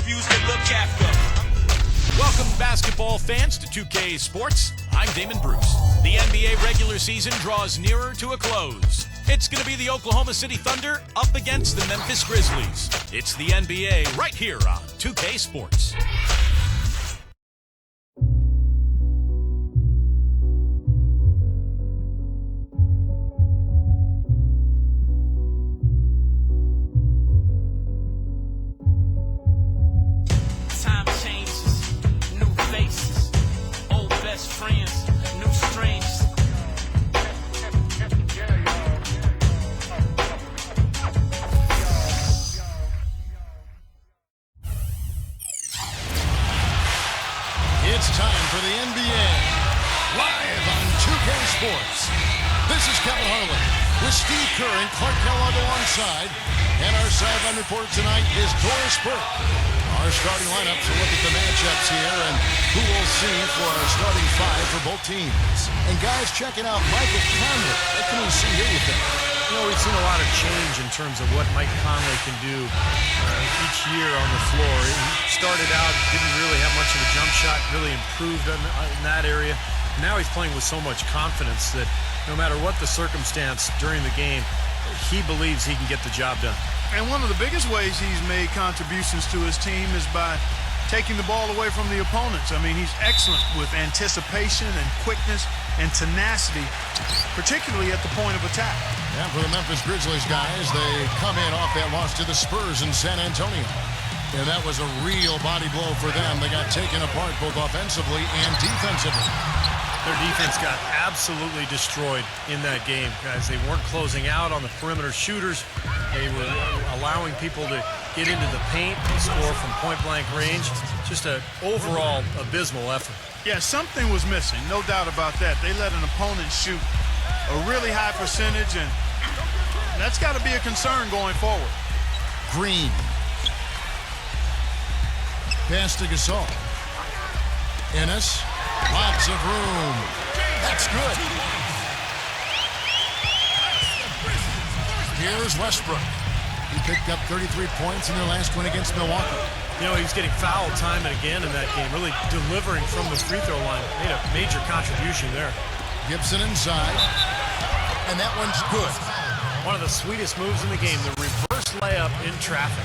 refuse to look after. Welcome, basketball fans, to 2K Sports. I'm Damon Bruce. The NBA regular season draws nearer to a close. It's going to be the Oklahoma City Thunder up against the Memphis Grizzlies. It's the NBA right here on 2K Sports. It's time for the NBA, live on 2K Sports. This is Kevin Harlan with Steve Kerr and Clark Kellogg alongside. And our sideline reporter tonight is Doris Burke. Our starting lineups will look at the matchups here and who we'll see for our starting five for both teams. And guys, checking out Michael Conley. What can we see here, you think? You know, we've seen a lot of change in terms of what Mike Conley can do each year on the floor. He started out, didn't really have much of a jump shot, really improved in that area. Now he's playing with so much confidence that no matter what the circumstance during the game, he believes he can get the job done. And one of the biggest ways he's made contributions to his team is by taking the ball away from the opponents. I mean, he's excellent with anticipation and quickness and tenacity, particularly at the point of attack. Yeah, for the Memphis Grizzlies, guys, they come in off that loss to the Spurs in San Antonio. And that was a real body blow for them. They got taken apart both offensively and defensively. Their defense got absolutely destroyed in that game, guys. They weren't closing out on the perimeter shooters. They were allowing people to get into the paint and score from point-blank range. Just an overall abysmal effort. Yeah, something was missing, no doubt about that. They let an opponent shoot a really high percentage, and that's got to be a concern going forward. Green. Pass to Gasol. Ennis. Lots of room. That's good. Here's Westbrook. He picked up 33 points in their last win against Milwaukee. You know, he was getting foul time and again in that game, really delivering from the free throw line. Made a major contribution there. Gibson inside. And that one's good. One of the sweetest moves in the game, the reverse layup in traffic.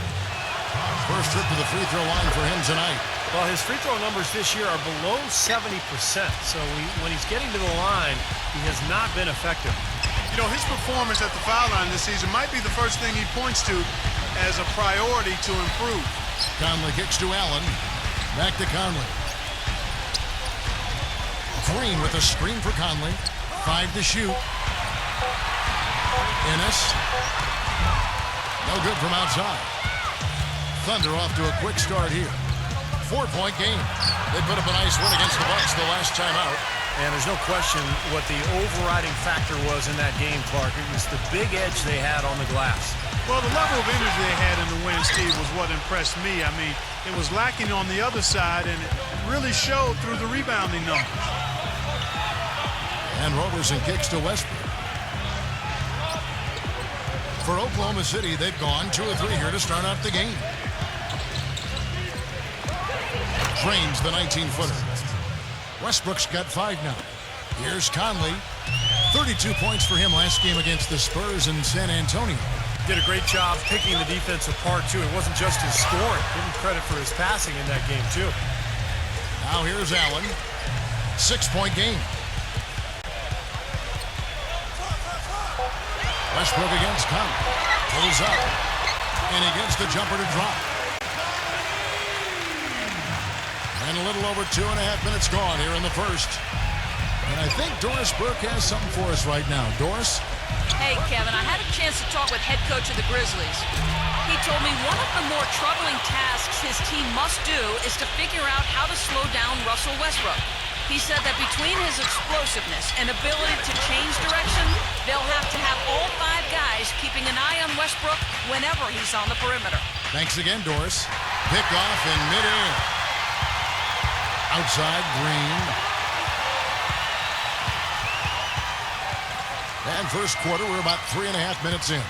First trip to the free throw line for him tonight. Well, his free throw numbers this year are below 70%. So when he's getting to the line, he has not been effective. You know, his performance at the foul line this season might be the first thing he points to as a priority to improve. Conley kicks to Allen. Back to Conley. Green with a screen for Conley. 5 to shoot. Ennis. No good from outside. Thunder off to a quick start here. 4-point game. They put up a nice win against the Bucks the last time out. And there's no question what the overriding factor was in that game, Clark. It was the big edge they had on the glass. Well, the level of energy they had in the win, Steve, was what impressed me. I mean, it was lacking on the other side, and it really showed through the rebounding numbers. And Roberson kicks to Westbrook. For Oklahoma City, they've gone 2 or 3 here to start out the game. Drains the 19-footer. Westbrook's got 5 now. Here's Conley. 32 points for him last game against the Spurs in San Antonio. Did a great job picking the defense apart, too. It wasn't just his scoring. Give him credit for his passing in that game, too. Now here's Allen. 6-point game. Westbrook against Conley. Pulls up. And he gets the jumper to drop. And a little over 2.5 minutes gone here in the first. And I think Doris Burke has something for us right now. Doris? Hey, Kevin, I had a chance to talk with head coach of the Grizzlies. He told me one of the more troubling tasks his team must do is to figure out how to slow down Russell Westbrook. He said that between his explosiveness and ability to change direction, they'll have to have all 5 guys keeping an eye on Westbrook whenever he's on the perimeter. Thanks again, Doris. Pick off in midair. Outside, Green. And first quarter, we're about 3.5 minutes in.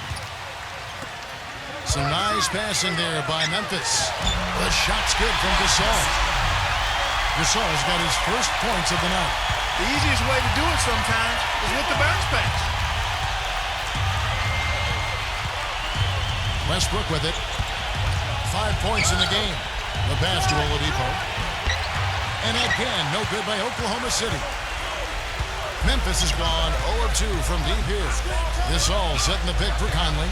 Some nice passing there by Memphis. The shot's good from Gasol. Gasol's got his first points of the night. The easiest way to do it sometimes is with the bounce pass. Westbrook with it. 5 points in the game. The pass to Oladipo. And again, no good by Oklahoma City. Memphis has gone 0 of 2 from deep here. Gasol setting the pick for Conley.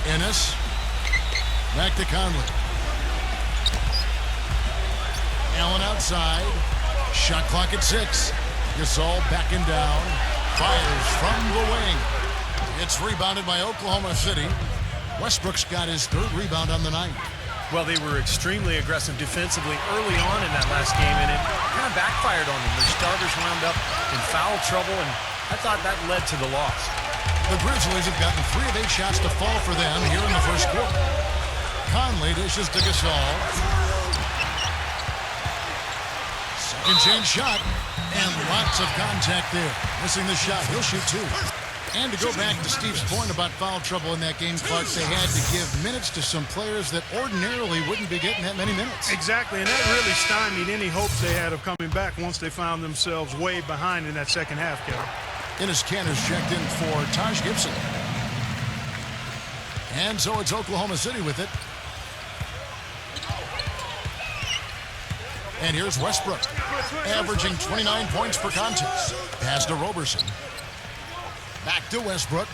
Ennis. Back to Conley. Allen outside. Shot clock at 6. Gasol backing down. Fires from the wing. It's rebounded by Oklahoma City. Westbrook's got his 3rd rebound on the night. Well, they were extremely aggressive defensively early on in that last game, and it kind of backfired on them. Their starters wound up in foul trouble, and I thought that led to the loss. The Grizzlies have gotten 3 of 8 shots to fall for them here in the first quarter. Conley dishes to Gasol. Second chance shot, and lots of contact there. Missing the shot. He'll shoot 2. And to go back to Steve's point about foul trouble in that game, Clark, they had to give minutes to some players that ordinarily wouldn't be getting that many minutes. Exactly, and that really stymied any hopes they had of coming back once they found themselves way behind in that second half, Kevin. Ennis Cantor's checked in for Taj Gibson. And so it's Oklahoma City with it. And here's Westbrook, averaging 29 points per contest. Pass to Roberson. Back to Westbrook.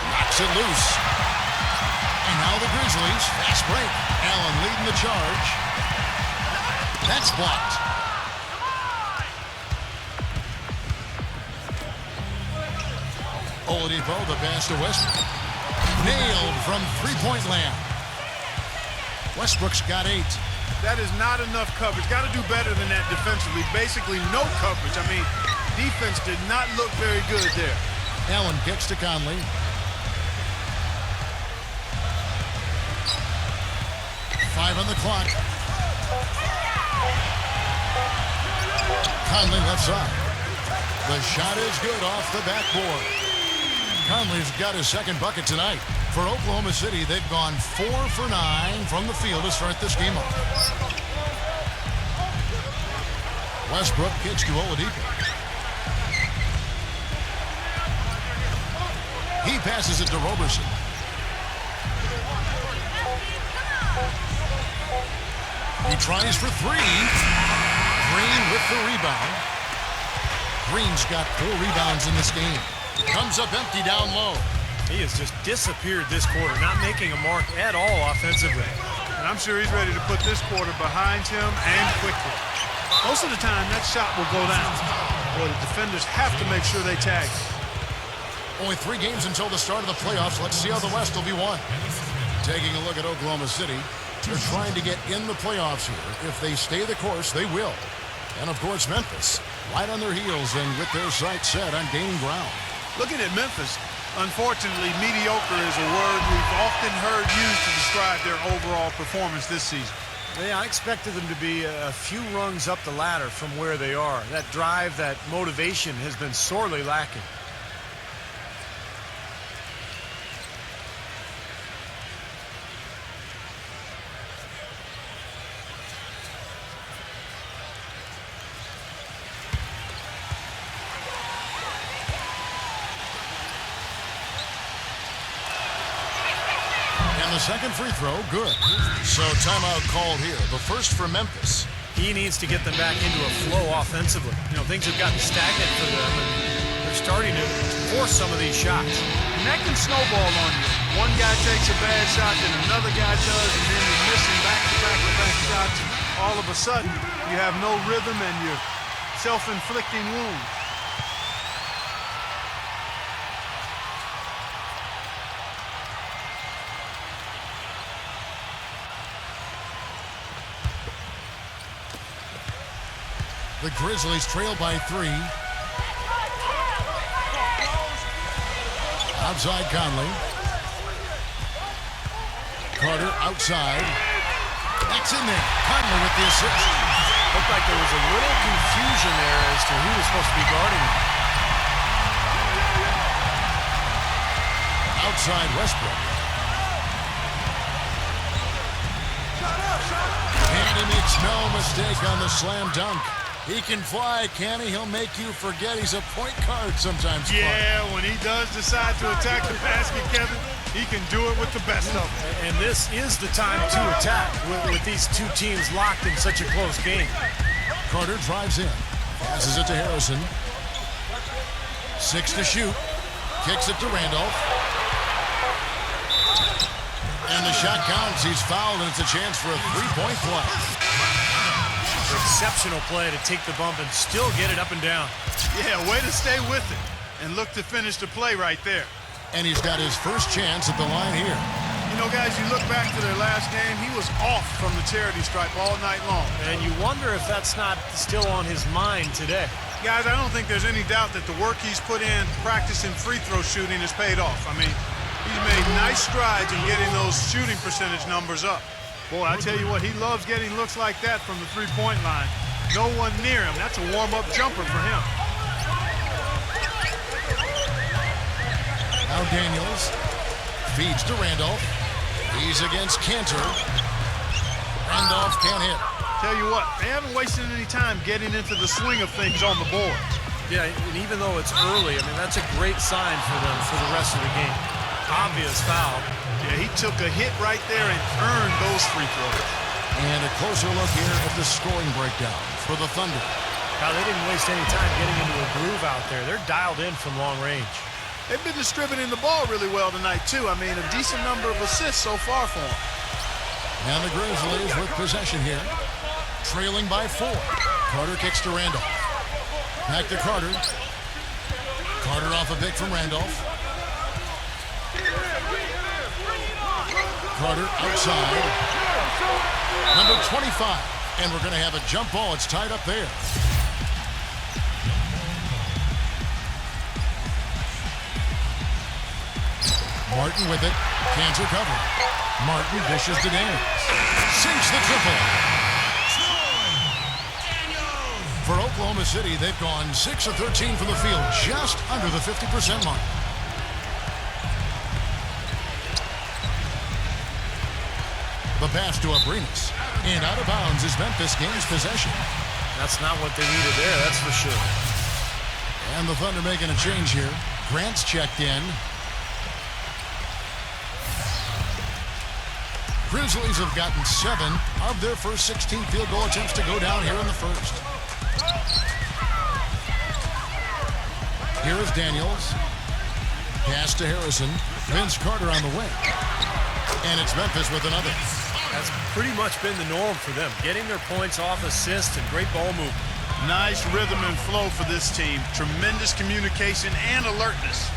Knocks it loose. And now the Grizzlies. Fast break. Allen leading the charge. That's blocked. Oladipo, the pass to Westbrook. Nailed from three-point land. Westbrook's got 8. That is not enough coverage. Got to do better than that defensively. Basically, no coverage. I mean, defense did not look very good there. Allen kicks to Conley. Five on the clock. Conley left side. The shot is good off the backboard. Conley's got his 2nd bucket tonight. For Oklahoma City, they've gone 4 for 9 from the field to start this game off. Westbrook kicks to Oladipo. He passes it to Roberson. He tries for 3. Green with the rebound. Green's got 4 rebounds in this game. Comes up empty down low. He has just disappeared this quarter, not making a mark at all offensively. And I'm sure he's ready to put this quarter behind him and quickly. Most of the time, that shot will go down. Boy, the defenders have to make sure they tag him. Only 3 games until the start of the playoffs. Let's see how the West will be won. Taking a look at Oklahoma City. They're trying to get in the playoffs here. If they stay the course, they will. And, of course, Memphis, right on their heels and with their sights set on gaining ground. Looking at Memphis, unfortunately, mediocre is a word we've often heard used to describe their overall performance this season. Yeah, I expected them to be a few rungs up the ladder from where they are. That drive, that motivation has been sorely lacking. The second free throw, good. So timeout called here. The first for Memphis. He needs to get them back into a flow offensively. You know, things have gotten stagnant for them, and they're starting to force some of these shots. And that can snowball on you. One guy takes a bad shot, then another guy does, and then you're missing back-to-back shots. And all of a sudden, you have no rhythm and you're self-inflicting wounds. The Grizzlies trail by 3. Outside Conley. Carter outside. That's in there. Conley with the assist. Looked like there was a little confusion there as to who was supposed to be guarding him. outside Westbrook. And he makes no mistake on the slam dunk. He can fly, can he? He'll make you forget he's a point guard sometimes. Yeah, when he does decide to attack the basket, Kevin, he can do it with the best of them. And this is the time to attack with these two teams locked in such a close game. Carter drives in. Passes it to Harrison. 6 to shoot. Kicks it to Randolph. And the shot counts. He's fouled, and it's a chance for a three-point play. Exceptional play to take the bump and still get it up and down. Yeah, way to stay with it and look to finish the play right there. And he's got his first chance at the line here. You know, guys, you look back to their last game, he was off from the charity stripe all night long. And you wonder if that's not still on his mind today. Guys, I don't think there's any doubt that the work he's put in practicing free throw shooting has paid off. I mean, he's made nice strides in getting those shooting percentage numbers up. Boy, I tell you what, he loves getting looks like that from the three-point line. No one near him. That's a warm-up jumper for him. Now Daniels feeds to Randolph. He's against Cantor. Randolph can't hit. Tell you what, they haven't wasted any time getting into the swing of things on the board. Yeah, and even though it's early, I mean, that's a great sign for them for the rest of the game. Obvious foul. Yeah, he took a hit right there and earned those free throws. And a closer look here at the scoring breakdown for the Thunder. Now, they didn't waste any time getting into a groove out there. They're dialed in from long range. They've been distributing the ball really well tonight, too. I mean, a decent number of assists so far for them. And the Grizzlies with possession here. Trailing by 4. Carter kicks to Randolph. Back to Carter. Carter off a pick from Randolph. Carter outside. Number 25. And we're going to have a jump ball. It's tied up there. Martin with it. Cantor cover. Martin dishes to Daniels. Sinks the triple. For Oklahoma City, they've gone 6 of 13 from the field, just under the 50% mark. The pass to Abrinas. And out of bounds as Memphis gains possession. That's not what they needed there, that's for sure. And the Thunder making a change here. Grant's checked in. Grizzlies have gotten 7 of their first 16 field goal attempts to go down here in the first. Here is Daniels. Pass to Harrison. Vince Carter on the wing. And it's Memphis with another. That's pretty much been the norm for them. Getting their points off assists and great ball movement. Nice rhythm and flow for this team. Tremendous communication and alertness.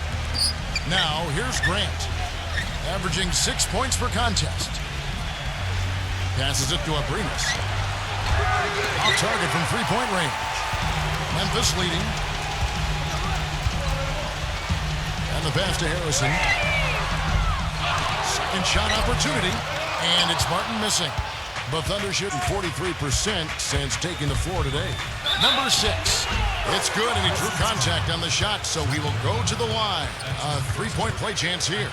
Now, here's Grant. Averaging 6 points per contest. Passes it to Abrinas. Off target from three-point range. Memphis leading. And the pass to Harrison. Second shot opportunity. And it's Martin missing. The Thunder shooting 43% since taking the floor today. Number 6. It's good, and he drew contact on the shot, so he will go to the line. A three-point play chance here.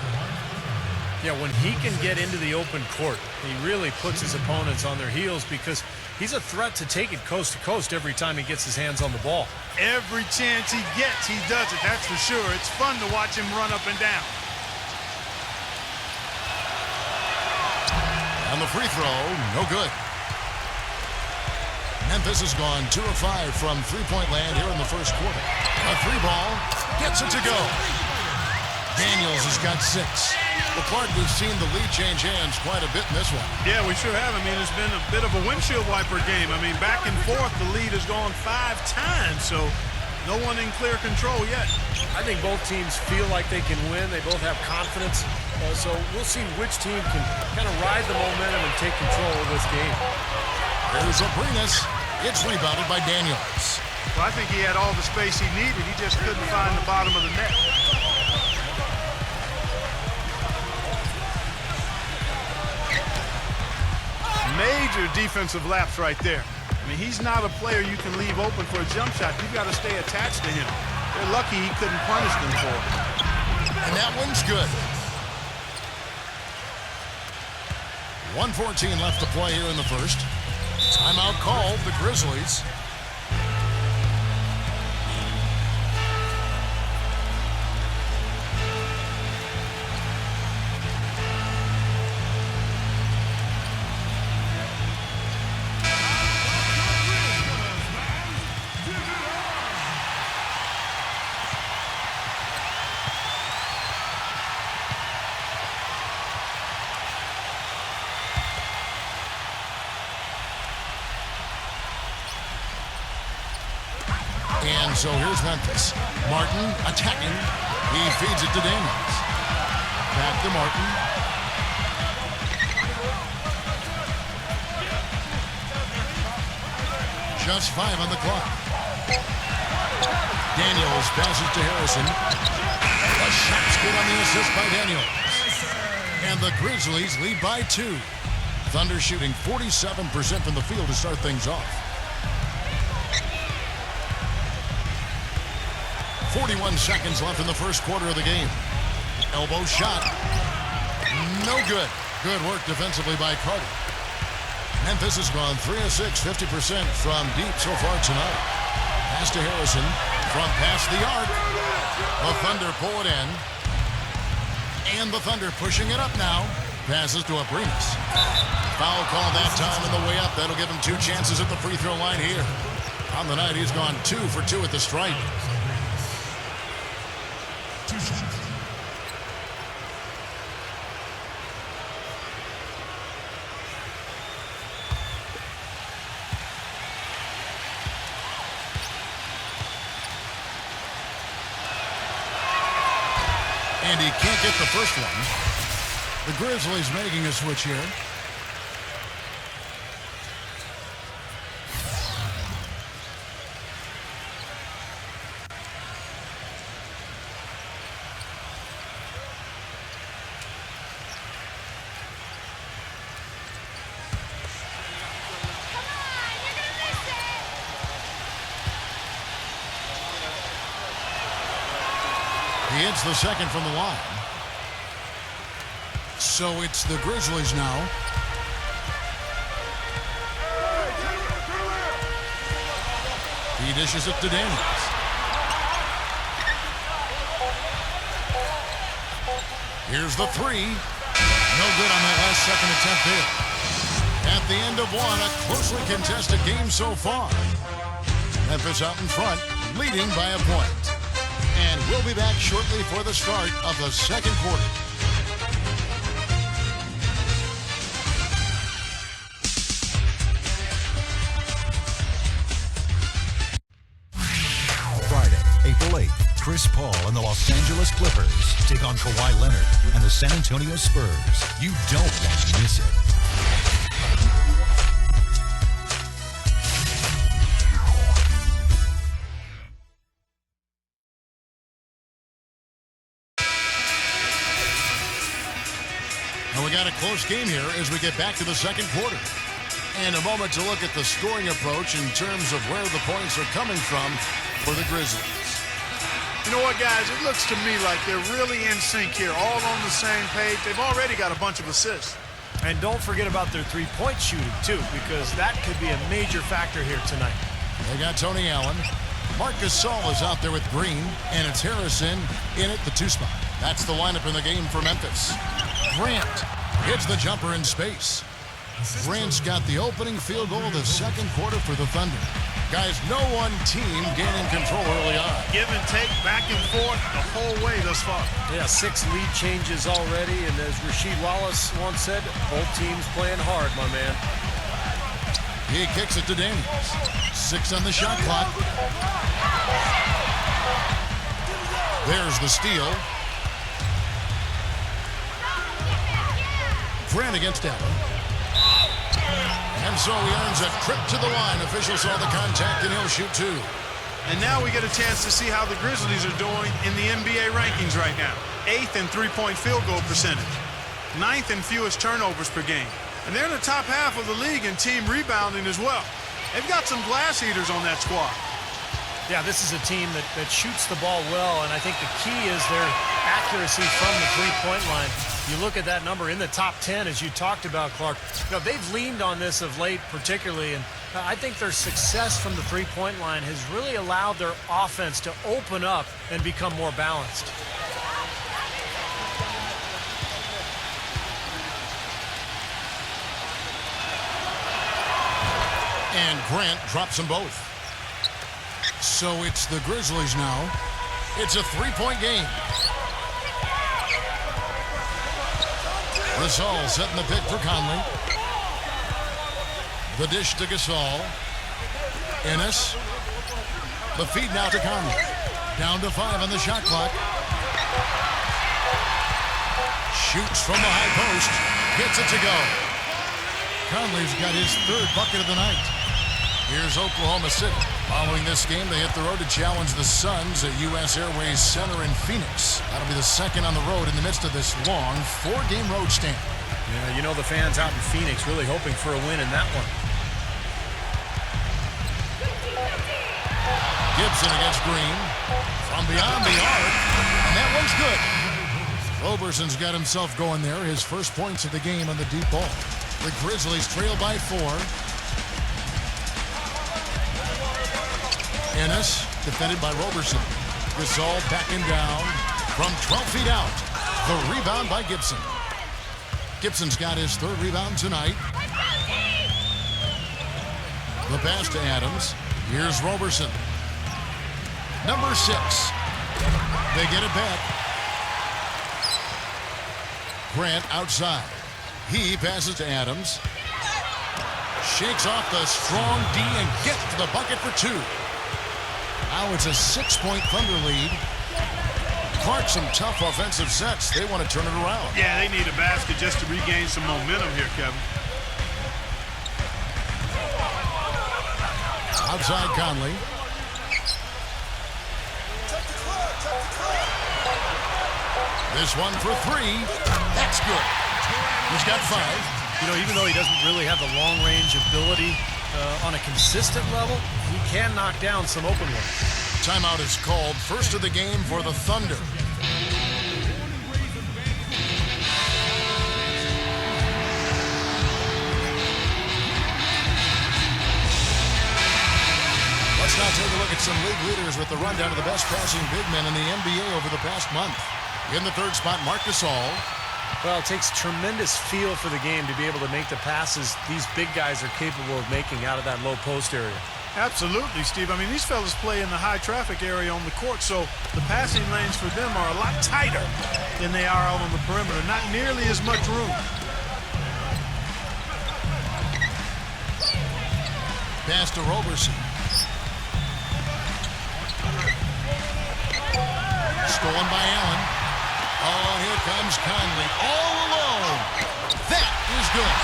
Yeah, when he can get into the open court, he really puts his opponents on their heels because he's a threat to take it coast to coast every time he gets his hands on the ball. Every chance he gets, he does it, that's for sure. It's fun to watch him run up and down. On the free throw, no good. Memphis has gone 2 of 5 from three-point land here in the first quarter. A three ball gets it to go. Daniels has got 6. Clark, we've seen the lead change hands quite a bit in this one. Yeah, we sure have. I mean, it's been a bit of a windshield wiper game. I mean, back and forth, the lead has gone 5 times, so no one in clear control yet. I think both teams feel like they can win. They both have confidence. So we'll see which team can kind of ride the momentum and take control of this game. There's Abrinas. It's rebounded by Daniels. Well, I think he had all the space he needed. He just couldn't find the bottom of the net. Major defensive lapse right there. I mean, he's not a player you can leave open for a jump shot. You've got to stay attached to him. They're lucky he couldn't punish them for it. And that one's good. 1:14 left to play here in the first. Timeout called, the Grizzlies. And so here's Memphis. Martin attacking. He feeds it to Daniels. Back to Martin. Just 5 on the clock. Daniels passes to Harrison. The shot's good on the assist by Daniels. And the Grizzlies lead by 2. Thunder shooting 47% from the field to start things off. 41 seconds left in the first quarter of the game. Elbow shot. No good. Good work defensively by Carter. Memphis has gone 3 of 6, 50% from deep so far tonight. Pass to Harrison from past the arc. The Thunder pull it in. And the Thunder pushing it up now. Passes to Abrinas. Foul call that time on the way up. That'll give him 2 chances at the free throw line here. On the night, he's gone 2 for 2 at the stripe. And he can't get the first one. The Grizzlies making a switch here. He hits the second from the line. So it's the Grizzlies now. He dishes it to Daniels. Here's the 3. No good on that last second attempt there. At the end of one, a closely contested game so far. Memphis out in front, leading by a point. And we'll be back shortly for the start of the second quarter. Friday, April 8th, Chris Paul and the Los Angeles Clippers take on Kawhi Leonard and the San Antonio Spurs. You don't want to miss it. And we got a close game here as we get back to the second quarter. And a moment to look at the scoring approach in terms of where the points are coming from for the Grizzlies. You know what, guys? It looks to me like they're really in sync here, all on the same page. They've already got a bunch of assists. And don't forget about their three-point shooting, too, because that could be a major factor here tonight. They got Tony Allen. Marc Gasol is out there with Green, and it's Harrison in at the 2 spot. That's the lineup in the game for Memphis. Grant hits the jumper in space. Grant's got the opening field goal of the second quarter for the Thunder. Guys, no one team gaining control early on. Give and take, back and forth the whole way thus far. Yeah, 6 lead changes already, and as Rasheed Wallace once said, both teams playing hard, my man. He kicks it to Daniels. 6 on the shot clock. There's the steal. Grant against Allen. And so he earns a trip to the line. Officials saw the contact, and he'll shoot 2. And now we get a chance to see how the Grizzlies are doing in the NBA rankings right now. 8th in three-point field goal percentage. 9th in fewest turnovers per game. And they're in the top half of the league in team rebounding as well. They've got some glass heaters on that squad. Yeah, this is a team that shoots the ball well, and I think the key is their accuracy from the three-point line. You look at that number in the top 10, as you talked about, Clark. You know, they've leaned on this of late particularly, and I think their success from the three-point line has really allowed their offense to open up and become more balanced. And Grant drops them both. So it's the Grizzlies now. It's a three-point game. Gasol setting the pick for Conley. The dish to Gasol. Ennis. The feed now to Conley. Down to 5 on the shot clock. Shoots from the high post. Gets it to go. Conley's got his third bucket of the night. Here's Oklahoma City. Following this game, they hit the road to challenge the Suns at U.S. Airways Center in Phoenix. That'll be the second on the road in the midst of this long 4-game road stand. Yeah, you know the fans out in Phoenix really hoping for a win in that one. Gibson against Green. From beyond the arc. And that one's good. Roberson's got himself going there. His first points of the game on the deep ball. The Grizzlies trail by 4. Ennis, defended by Roberson. Gasol backing down from 12 feet out. The rebound by Gibson. Gibson's got his third rebound tonight. The pass to Adams. Here's Roberson. Number 6. They get it back. Grant outside. He passes to Adams. Shakes off the strong D and gets to the bucket for 2. Now it's a 6-point Thunder lead. Clark, some tough offensive sets. They want to turn it around. Yeah, they need a basket just to regain some momentum here, Kevin. Outside Conley. This one for 3. That's good. He's got 5. You know, even though he doesn't really have the long-range ability on a consistent level, he can knock down some open ones. Timeout is called. First of the game for the Thunder. Let's now take a look at some league leaders with the rundown of the best passing big men in the NBA over the past month. In the third spot, Marc Gasol. Well, it takes tremendous feel for the game to be able to make the passes these big guys are capable of making out of that low post area. Absolutely, Steve. I mean, these fellas play in the high traffic area on the court, so the passing lanes for them are a lot tighter than they are out on the perimeter. Not nearly as much room. Pass to Roberson. Stolen by Allen. Oh, here comes Conley all alone. That is good.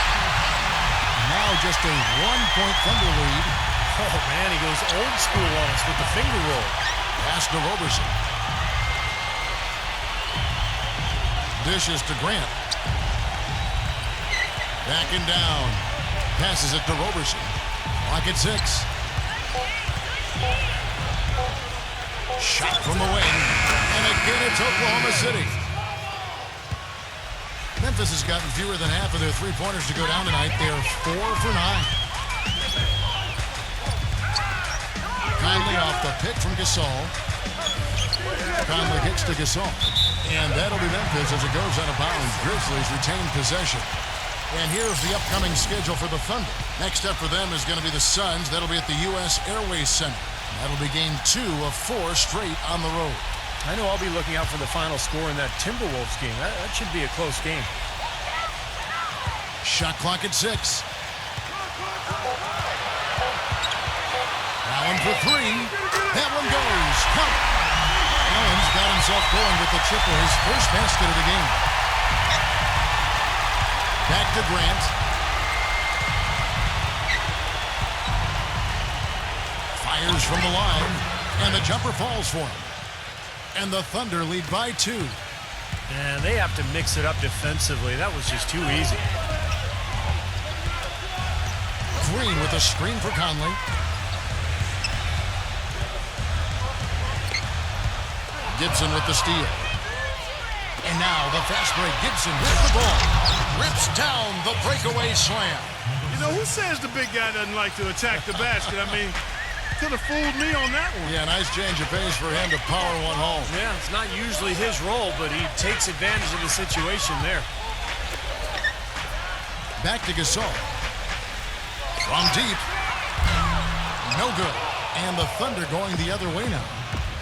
Now just a 1-point Thunder lead. Oh, man, he goes old school on us with the finger roll. Pass to Roberson. Dishes to Grant. Backing down. Passes it to Roberson. Clock at 6. Shot from the wing. And again, it's Oklahoma City. Memphis has gotten fewer than half of their three-pointers to go down tonight. They are 4 for 9. Conley off the pick from Gasol. Conley gets to Gasol. And that'll be Memphis as it goes out of bounds. Grizzlies retain possession. And here's the upcoming schedule for the Thunder. Next up for them is going to be the Suns. That'll be at the U.S. Airways Center. That'll be game 2 of 4 straight on the road. I know I'll be looking out for the final score in that Timberwolves game. That should be a close game. Shot clock at 6. Allen for 3. That one goes. Count. Allen's got himself going with the triple, his first basket of the game. Back to Grant. Fires from the line, and the jumper falls for him. And the Thunder lead by 2. And they have to mix it up defensively. That was just too easy. Green with a screen for Conley. Gibson with the steal. And now the fast break. Gibson with the ball. Rips down the breakaway slam. You know, who says the big guy doesn't like to attack the basket? I mean, could have fooled me on that one. Yeah, nice change of pace for him to power one home. Yeah, it's not usually his role, but he takes advantage of the situation there. Back to Gasol. From deep. No good. And the Thunder going the other way now.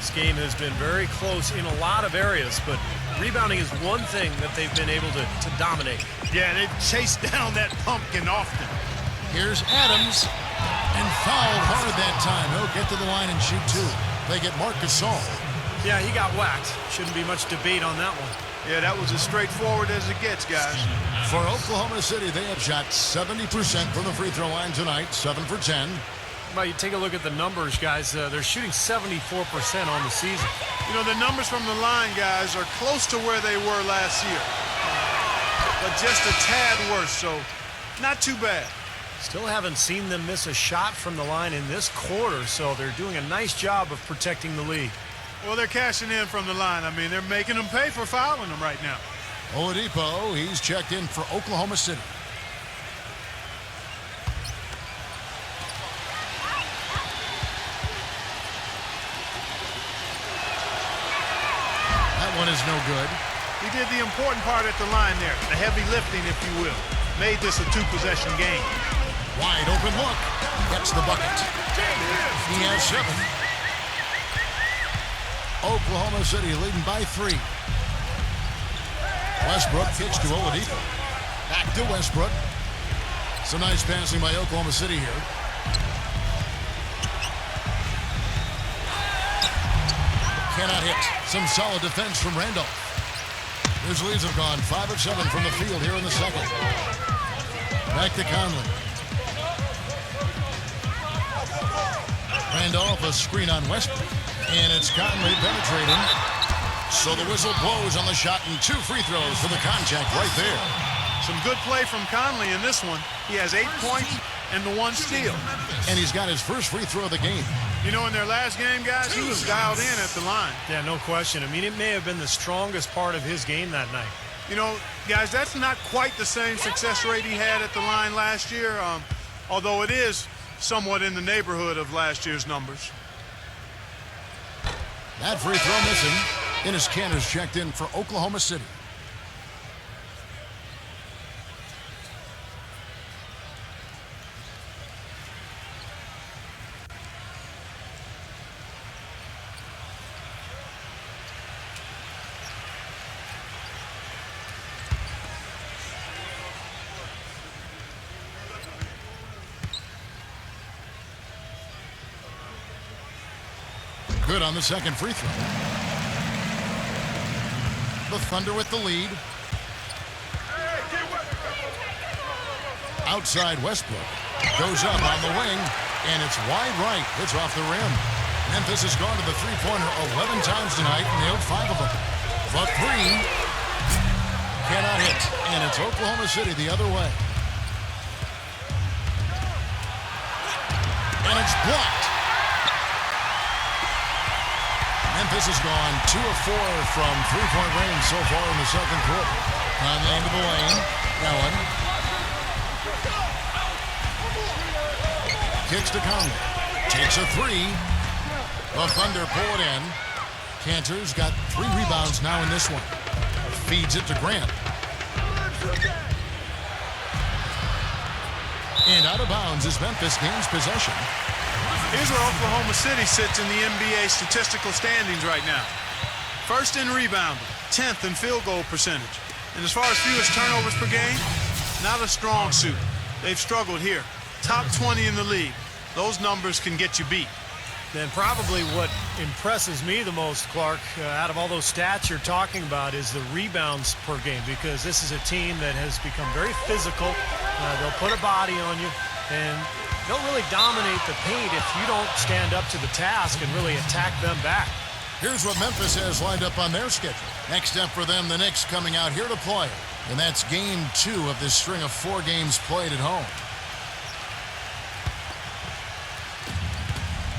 This game has been very close in a lot of areas, but rebounding is one thing that they've been able to dominate. Yeah, they've chased down that pumpkin often. Here's Adams. And fouled hard that time. He'll get to the line and shoot two. They get Marc Gasol. Yeah, he got whacked. Shouldn't be much debate on that one. Yeah, that was as straightforward as it gets, guys. For Oklahoma City, they have shot 70% from the free throw line tonight, 7 for 10. Well, you take a look at the numbers, guys. They're shooting 74% on the season. You know, the numbers from the line, guys, are close to where they were last year. But just a tad worse, so not too bad. Still haven't seen them miss a shot from the line in this quarter, so they're doing a nice job of protecting the lead. Well, they're cashing in from the line. I mean, they're making them pay for fouling them right now. Oladipo, he's checked in for Oklahoma City. That one is no good. He did the important part at the line there, the heavy lifting, if you will. Made this a two-possession game. Wide open look. Gets the bucket. He has 7. Oklahoma City leading by 3. Westbrook kicks to Oladipo. Back to Westbrook. Some nice passing by Oklahoma City here. Cannot hit. Some solid defense from Randolph. Grizzlies have gone 5 of 7 from the field here in the second. Back to Conley. Randolph, a screen on Westbrook. And it's Conley penetrating. So the whistle blows on the shot and 2 free throws for the contact right there. Some good play from Conley in this one. He has 8 points and the 1 steal. And he's got his first free throw of the game. You know, in their last game, guys, he was dialed in at the line. Yeah, no question. I mean, it may have been the strongest part of his game that night. You know, guys, that's not quite the same success rate he had at the line last year, although it is somewhat in the neighborhood of last year's numbers. That free throw missing. Enes Kanter's checked in for Oklahoma City. Good on the second free throw. The Thunder with the lead. Outside Westbrook. Goes up on the wing, and it's wide right. It's off the rim. Memphis has gone to the three-pointer 11 times tonight, nailed 5 of them. But 3 cannot hit, and it's Oklahoma City the other way. And it's blocked. Memphis has gone 2 of 4 from three-point range so far in the second quarter. On the end of the lane, Allen. Kicks to Conley. Takes a 3. The Thunder pull it in. Kanter's got 3 rebounds now in this one. Feeds it to Grant. And out of bounds as Memphis gains possession. Here's where Oklahoma City sits in the NBA statistical standings right now. First in rebounding, 10th in field goal percentage. And as far as fewest turnovers per game, not a strong suit. They've struggled here. Top 20 in the league. Those numbers can get you beat. Then probably what impresses me the most, Clark, out of all those stats you're talking about is the rebounds per game, because this is a team that has become very physical. They'll put a body on you, and they'll really dominate the paint if you don't stand up to the task and really attack them back. Here's what Memphis has lined up on their schedule. Next up for them, the Knicks coming out here to play. And that's game 2 of this string of 4 games played at home.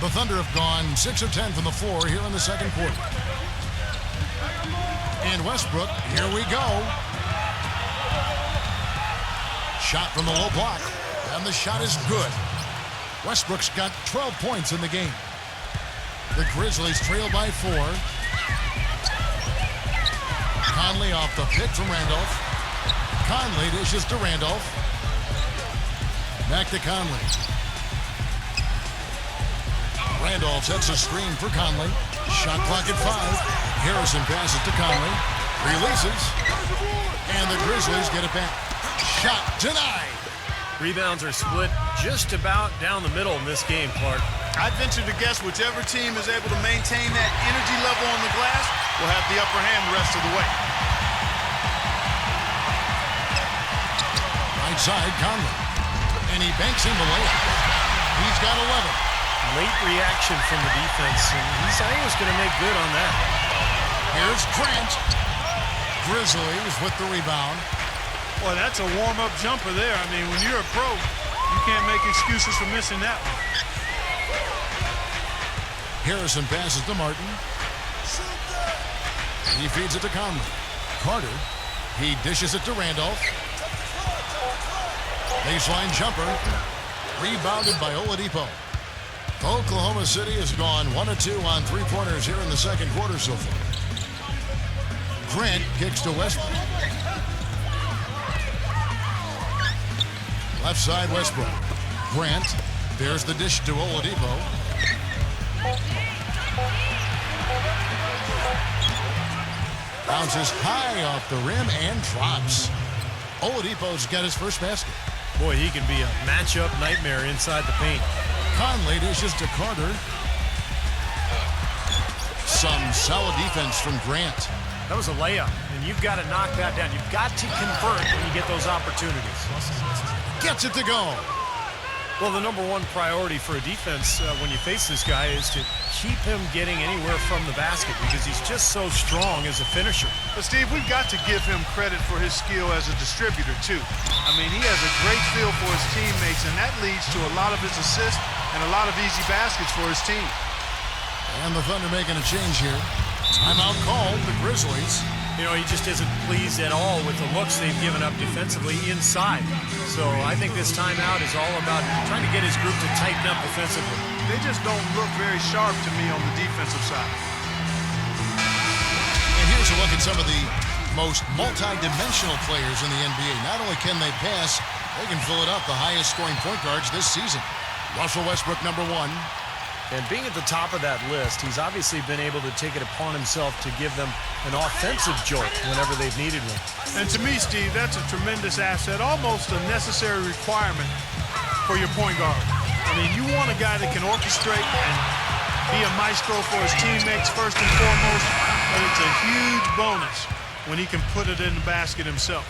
The Thunder have gone 6 of 10 from the floor here in the second quarter. And Westbrook, here we go. Shot from the low block, and the shot is good. Westbrook's got 12 points in the game. The Grizzlies trail by 4. Conley off the pick from Randolph. Conley dishes to Randolph. Back to Conley. Randolph sets a screen for Conley. Shot clock at 5. Harrison passes to Conley. Releases. And the Grizzlies get it back. Shot denied. Rebounds are split just about down the middle in this game, Clark. I'd venture to guess whichever team is able to maintain that energy level on the glass will have the upper hand the rest of the way. Right side, Conley. And he banks in the layup. He's got 11. Late reaction from the defense, and he's always going to make good on that. Here's Grant. Grizzlies with the rebound. Boy, that's a warm-up jumper there. I mean, when you're a pro, you can't make excuses for missing that one. Harrison passes to Martin. He feeds it to Conley. Carter. He dishes it to Randolph. Baseline jumper. Rebounded by Oladipo. Oklahoma City has gone 1 of 2 on three-pointers here in the second quarter so far. Grant kicks to Westbrook. Left side, Westbrook. Grant. There's the dish to Oladipo. Bounces high off the rim and drops. Oladipo's got his first basket. Boy, he can be a matchup nightmare inside the paint. Conley dishes to Carter. Some solid defense from Grant. That was a layup, and you've got to knock that down. You've got to convert when you get those opportunities. Gets it to go. Well, the number one priority for a defense when you face this guy is to keep him getting anywhere from the basket because he's just so strong as a finisher. But, Steve, we've got to give him credit for his skill as a distributor, too. I mean, he has a great feel for his teammates, and that leads to a lot of his assists and a lot of easy baskets for his team. And the Thunder making a change here. Timeout called the Grizzlies. You know, he just isn't pleased at all with the looks they've given up defensively inside. So I think this timeout is all about trying to get his group to tighten up defensively. They just don't look very sharp to me on the defensive side. And here's a look at some of the most multi-dimensional players in the NBA. Not only can they pass, they can fill it up. The highest scoring point guards this season. Russell Westbrook, number 1. And being at the top of that list, he's obviously been able to take it upon himself to give them an offensive jolt whenever they've needed one. And to me, Steve, that's a tremendous asset, almost a necessary requirement for your point guard. I mean, you want a guy that can orchestrate and be a maestro for his teammates first and foremost, but it's a huge bonus when he can put it in the basket himself.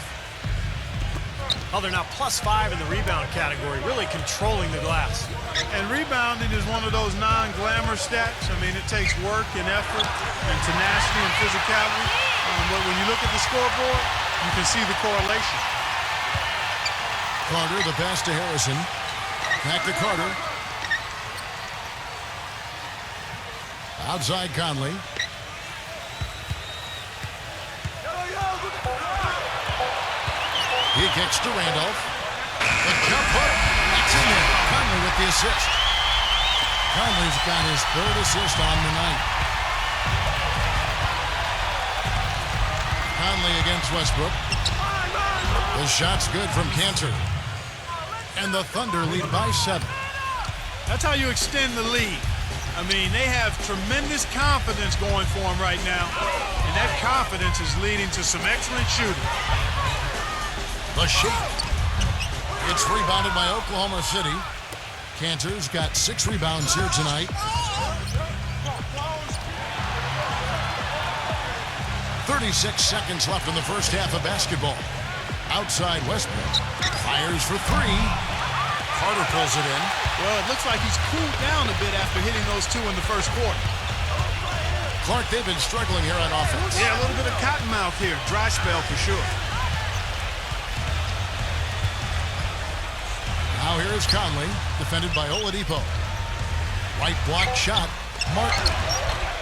Oh, they're now +5 in the rebound category, really controlling the glass. And rebounding is one of those non-glamour stats. I mean, it takes work and effort and tenacity and physicality. But when you look at the scoreboard, you can see the correlation. Carter, the pass to Harrison. Back to Carter. Outside Conley. He kicks to Randolph. The jump hook. That's in there. Conley with the assist. Conley's got his 3rd assist on the night. Conley against Westbrook. The shot's good from Cantor. And the Thunder lead by 7. That's how you extend the lead. I mean, they have tremendous confidence going for them right now. And that confidence is leading to some excellent shooting. The shake. It's rebounded by Oklahoma City. Cantor's got 6 rebounds here tonight. 36 seconds left in the first half of basketball. Outside Westbrook. Fires for 3. Carter pulls it in. Well, it looks like he's cooled down a bit after hitting those 2 in the first quarter. Clark, they've been struggling here on offense. Yeah, a little bit of cottonmouth here. Dry spell for sure. Now here is Conley, defended by Oladipo. Right block shot, Martin.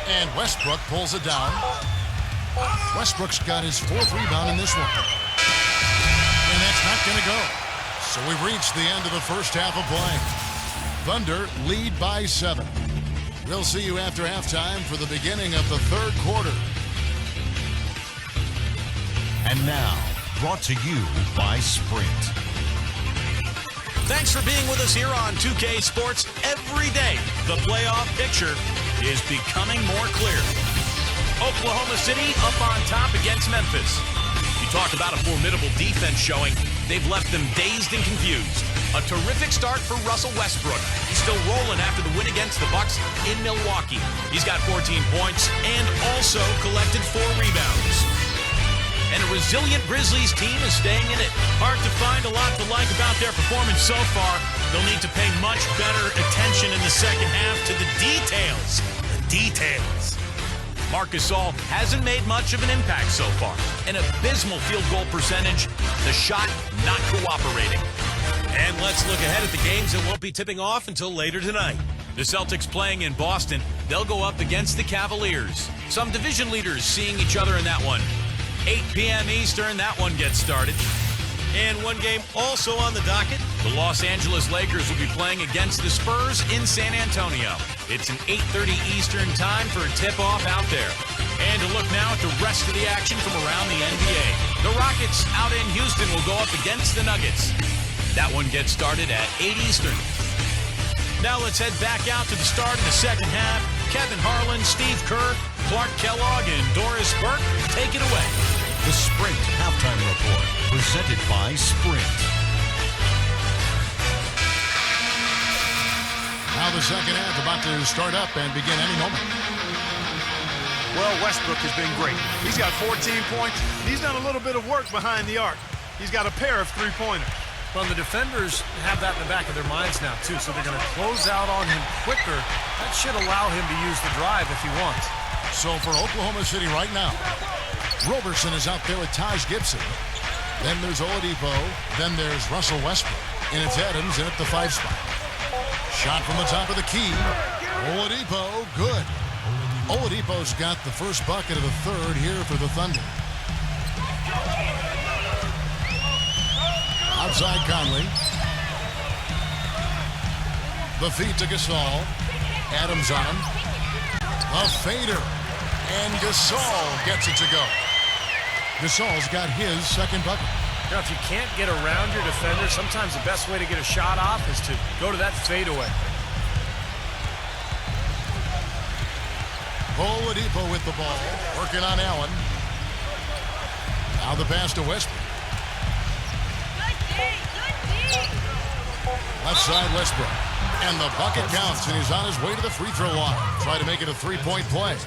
And Westbrook pulls it down. Westbrook's got his 4th rebound in this one. And that's not going to go. So we've reached the end of the first half of play. Thunder lead by 7. We'll see you after halftime for the beginning of the 3rd quarter. And now, brought to you by Sprint. Thanks for being with us here on 2K Sports every day. The playoff picture is becoming more clear. Oklahoma City up on top against Memphis. You talk about a formidable defense showing. They've left them dazed and confused. A terrific start for Russell Westbrook. He's still rolling after the win against the Bucks in Milwaukee. He's got 14 points and also collected 4 rebounds. And a resilient Grizzlies team is staying in it. Hard to find a lot to like about their performance so far. They'll need to pay much better attention in the second half to the details. The details. Marc Gasol hasn't made much of an impact so far. An abysmal field goal percentage. The shot not cooperating. And let's look ahead at the games that won't be tipping off until later tonight. The Celtics playing in Boston. They'll go up against the Cavaliers. Some division leaders seeing each other in that one. 8 p.m. Eastern, that one gets started. And one game also on the docket. The Los Angeles Lakers will be playing against the Spurs in San Antonio. It's an 8:30 Eastern time for a tip-off out there. And to look now at the rest of the action from around the NBA. The Rockets out in Houston will go up against the Nuggets. That one gets started at 8 Eastern. Now let's head back out to the start of the second half. Kevin Harlan, Steve Kerr, Clark Kellogg, and Doris Burke take it away. The Sprint Halftime Report, presented by Sprint. Now the second half about to start up and begin any moment. Well, Westbrook has been great. He's got 14 points. He's done a little bit of work behind the arc. He's got a pair of 3-pointers. Well, the defenders have that in the back of their minds now, too, so they're going to close out on him quicker. That should allow him to use the drive if he wants. So for Oklahoma City right now, Roberson is out there with Taj Gibson. Then there's Oladipo. Then there's Russell Westbrook. And it's Adams in at the 5 spot. Shot from the top of the key. Oladipo, good. Oladipo's got the first bucket of the 3rd here for the Thunder. Outside Conley. The feed to Gasol. Adams on him. A fader. And Gasol gets it to go. Gasol's got his 2nd bucket. Now, if you can't get around your defender, sometimes the best way to get a shot off is to go to that fadeaway. Oladipo with the ball. Working on Allen. Now the pass to Westbrook. Left side Westbrook. And the bucket counts, and he's on his way to the free throw line. Try to make it a 3-point play.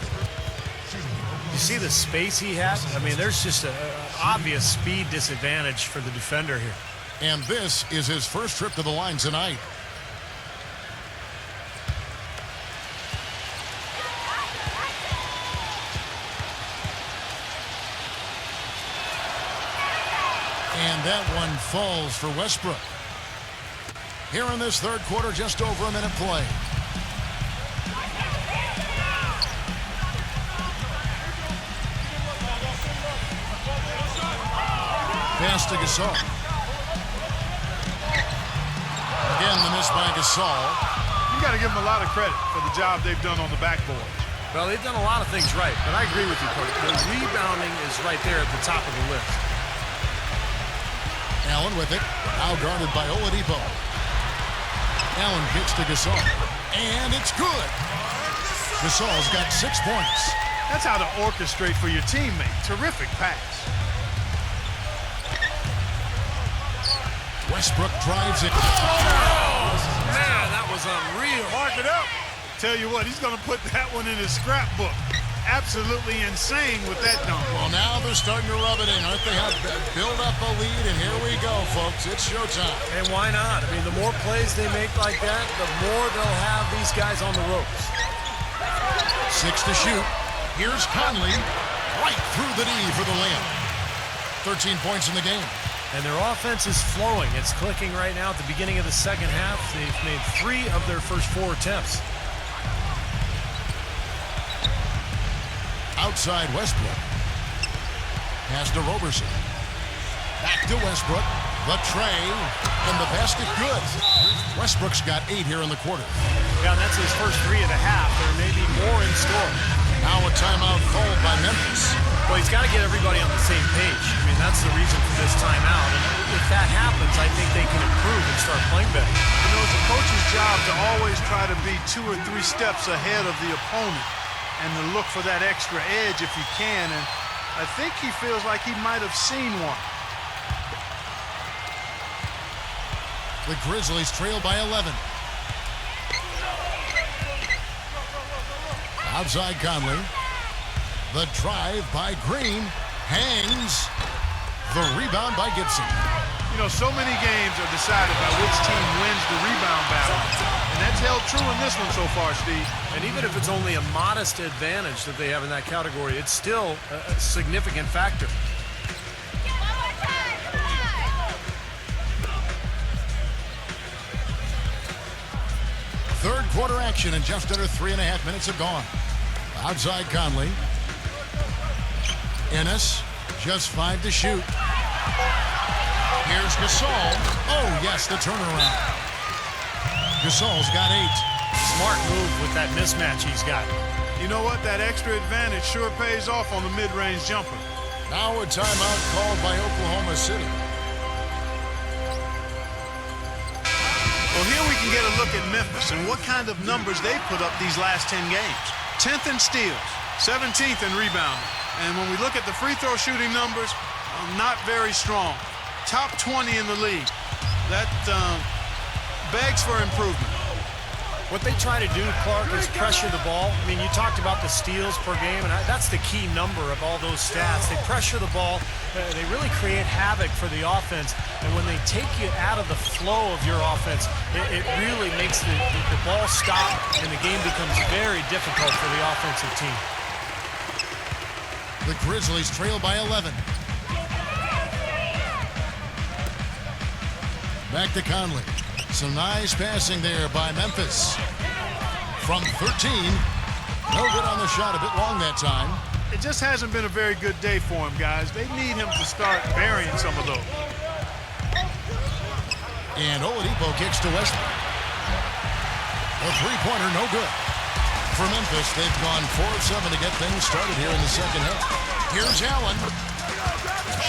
You see the space he had? I mean, there's just an obvious speed disadvantage for the defender here. And this is his first trip to the line tonight. And that one falls for Westbrook. Here in this 3rd quarter, just over a minute play. Pass to Gasol. Again, the miss by Gasol. You got to give them a lot of credit for the job they've done on the backboard. Well, they've done a lot of things right, but I agree with you, Coach. The rebounding is right there at the top of the list. Allen with it. Now guarded by Oladipo. Allen kicks to Gasol. And it's good. Gasol's got 6 points. That's how to orchestrate for your teammate. Terrific pass. Westbrook drives it. Oh, man, that was unreal. Mark it up. Tell you what, he's going to put that one in his scrapbook. Absolutely insane with that dunk. Well, now they're starting to rub it in, aren't they? Have build up a lead, and here we go, folks. It's showtime. And why not? I mean, the more plays they make like that, the more they'll have these guys on the ropes. 6 to shoot. Here's Conley. Right through the knee for the layup. 13 points in the game. And their offense is flowing. It's clicking right now at the beginning of the second half. They've made 3 of their first 4 attempts. Outside Westbrook. Pass to Roberson. Back to Westbrook. The tray. And the basket good. Westbrook's got 8 here in the quarter. Yeah, and that's his first 3 of the half. There may be more in store. Now a timeout called by Memphis. Well, he's got to get everybody on the same page. I mean, that's the reason for this timeout. And if that happens, I think they can improve and start playing better. You know, it's a coach's job to always try to be 2 or 3 steps ahead of the opponent and to look for that extra edge if you can. And I think he feels like he might have seen one. The Grizzlies trail by 11. Outside Conley. The drive by Green. Hangs. The rebound by Gibson. You know, so many games are decided by which team wins the rebound battle. And that's held true in this one so far, Steve. And even if it's only a modest advantage that they have in that category, it's still a significant factor. Third quarter action, and just under 3.5 minutes have gone. Outside Conley. Ennis, just 5 to shoot. Here's Gasol. Oh, yes, the turnaround. Gasol's got 8. Smart move with that mismatch he's got. You know what? That extra advantage sure pays off on the mid-range jumper. Now a timeout called by Oklahoma City. Well, here we can get a look at Memphis and what kind of numbers they put up these last 10 games. 10th in steals, 17th in rebounding. And when we look at the free throw shooting numbers, not very strong. Top 20 in the league. That begs for improvement. What they try to do, Clark, is pressure the ball. I mean, you talked about the steals per game, and that's the key number of all those stats. They pressure the ball. They really create havoc for the offense. And when they take you out of the flow of your offense, it really makes the ball stop, and the game becomes very difficult for the offensive team. The Grizzlies trail by 11. Back to Conley. Some nice passing there by Memphis. From 13. No good on the shot. A bit long that time. It just hasn't been a very good day for him, guys. They need him to start burying some of those. And Oladipo kicks to Westbrook. A three-pointer, no good. For Memphis, they've gone 4 of 7 to get things started here in the second half. Here's Allen.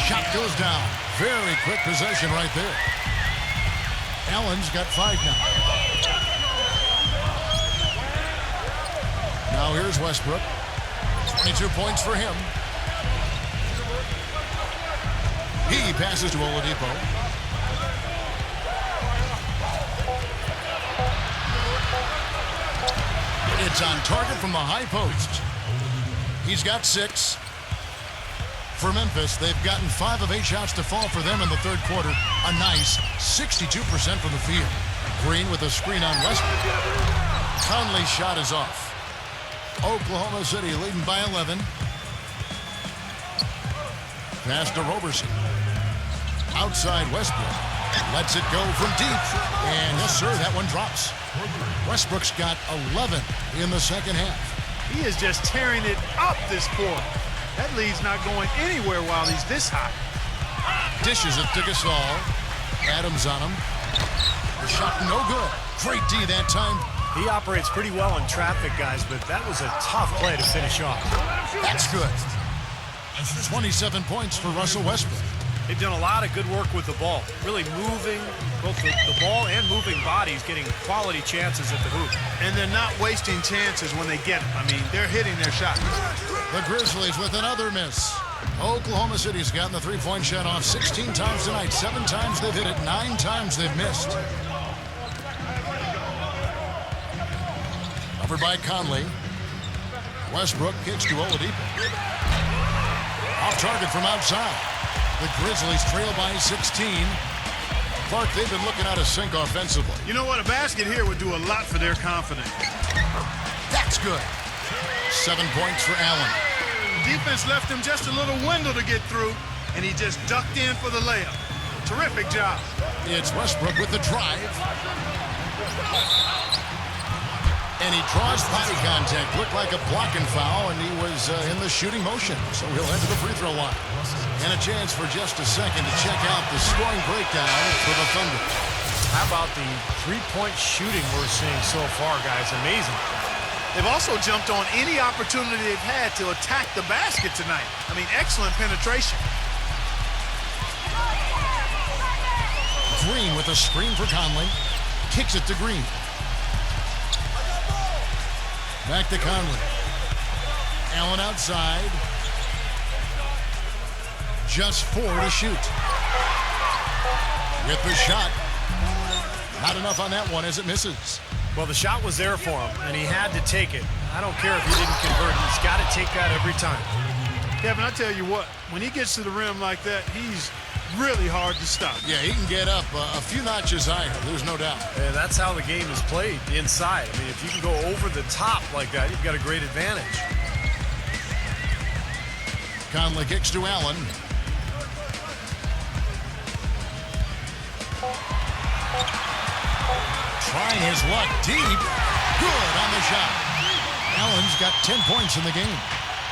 Shot goes down. Very quick possession right there. Allen's got 5 now. Now here's Westbrook. 22 points for him. He passes to Oladipo. It's on target from the high post. He's got 6. For Memphis, they've gotten 5 of 8 shots to fall for them in the third quarter. A nice 62% from the field. Green with a screen on Westbrook. Conley's shot is off. Oklahoma City leading by 11. Pass to Roberson. Outside Westbrook. Lets it go from deep. And yes, sir, that one drops. Westbrook's got 11 in the second half. He is just tearing it up this quarter. That lead's not going anywhere while he's this hot. Dishes it to Gasol. Adams on him. The shot no good. Great D that time. He operates pretty well in traffic, guys, but that was a tough play to finish off. That's good. 27 points for Russell Westbrook. They've done a lot of good work with the ball. Really moving both the ball and moving bodies, getting quality chances at the hoop. And they're not wasting chances when they get them. I mean, they're hitting their shots. The Grizzlies with another miss. Oklahoma City's gotten the three-point shot off 16 times tonight. 7 times they've hit it, 9 times they've missed. Covered by Conley. Westbrook kicks to Oladipo. Off target from outside. The Grizzlies trail by 16. Clark, they've been looking out of sync offensively. You know what? A basket here would do a lot for their confidence. That's good. 7 points for Allen. Defense left him just a little window to get through, and he just ducked in for the layup. Terrific job. It's Westbrook with the drive. And he draws body contact. Looked like a blocking foul, and he was in the shooting motion. So he'll head to the free throw line. And a chance for just a second to check out the scoring breakdown for the Thunder. How about the three-point shooting we're seeing so far, guys? Amazing. They've also jumped on any opportunity they've had to attack the basket tonight. I mean, excellent penetration. Green with a screen for Conley. Kicks it to Green. Back to Conley. Allen outside. Just 4 to shoot. With the shot. Not enough on that one as it misses. Well, the shot was there for him, and he had to take it. I don't care if he didn't convert. He's got to take that every time. Kevin, I tell you what, when he gets to the rim like that, he's really hard to stop. Yeah, he can get up a few notches higher, there's no doubt. And that's how the game is played, inside. I mean, if you can go over the top like that, you've got a great advantage. Conley kicks to Allen. Trying his luck deep. Good on the shot. Allen's got 10 points in the game.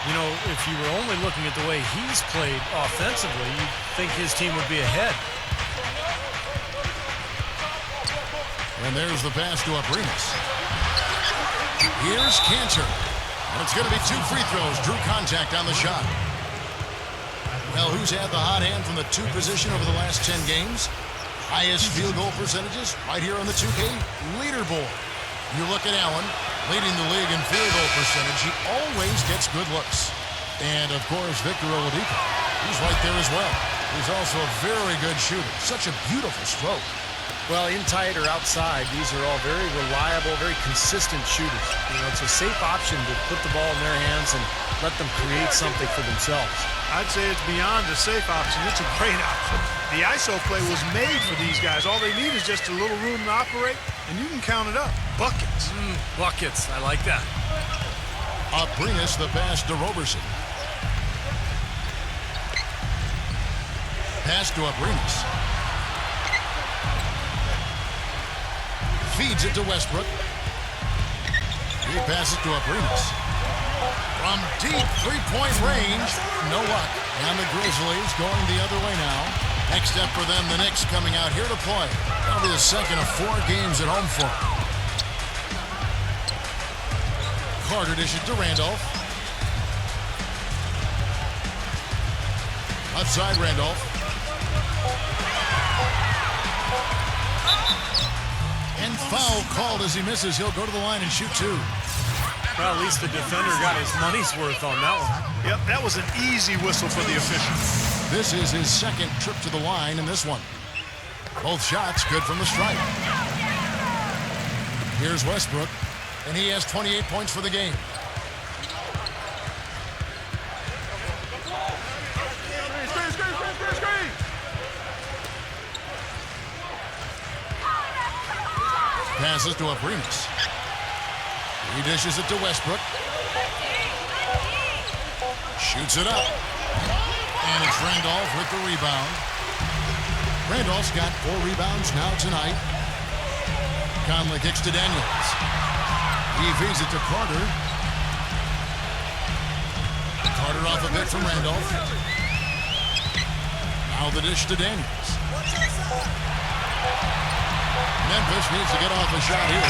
You know, if you were only looking at the way he's played offensively, you'd think his team would be ahead. And there's the pass to Abrinas. Here's Cantor. And it's going to be 2 free throws. Drew contact on the shot. Well, who's had the hot hand from the 2 position over the last 10 games? Highest field goal percentages right here on the 2K leaderboard. You look at Allen, leading the league in field goal percentage. He always gets good looks. And, of course, Victor Oladipo. He's right there as well. He's also a very good shooter. Such a beautiful stroke. Well, in tight or outside, these are all very reliable, very consistent shooters. You know, it's a safe option to put the ball in their hands and let them create something for themselves. I'd say it's beyond a safe option. It's a great option. The ISO play was made for these guys. All they need is just a little room to operate, and you can count it up. Buckets. Buckets. I like that. Abrinas the pass to Roberson. Pass to Abrinas. Feeds it to Westbrook. He passes to Abrinas. From deep three-point range, no luck. And the Grizzlies going the other way now. Next step for them, the Knicks coming out here to play. That'll be the second of 4 games at home for them. Carter dishes to Randolph. Outside Randolph. And foul called as he misses. He'll go to the line and shoot 2. Well, at least the defender got his money's worth on that one. Yep, that was an easy whistle for the official. This is his second trip to the line in this one. Both shots good from the stripe. Here's Westbrook, and he has 28 points for the game. Passes to Abrinas. He dishes it to Westbrook. Shoots it up. And it's Randolph with the rebound. Randolph's got 4 rebounds now tonight. Conley kicks to Daniels. He feeds it to Carter. Carter off a bit from Randolph. Now the dish to Daniels. Memphis needs to get off a shot here.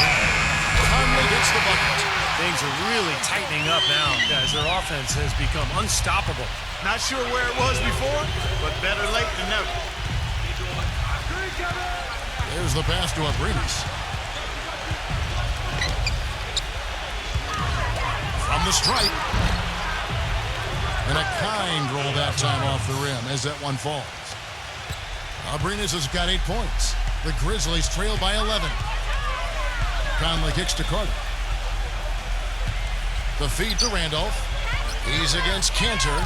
Conley gets the bucket. Things are really tightening up now, guys. Their offense has become unstoppable. Not sure where it was before, but better late than never. There's the pass to Abrinas. From the stripe. And a kind roll that time off the rim as that one falls. Abrinas has got 8 points. The Grizzlies trail by 11. Conley kicks to Carter. The feed to Randolph. He's against Cantor.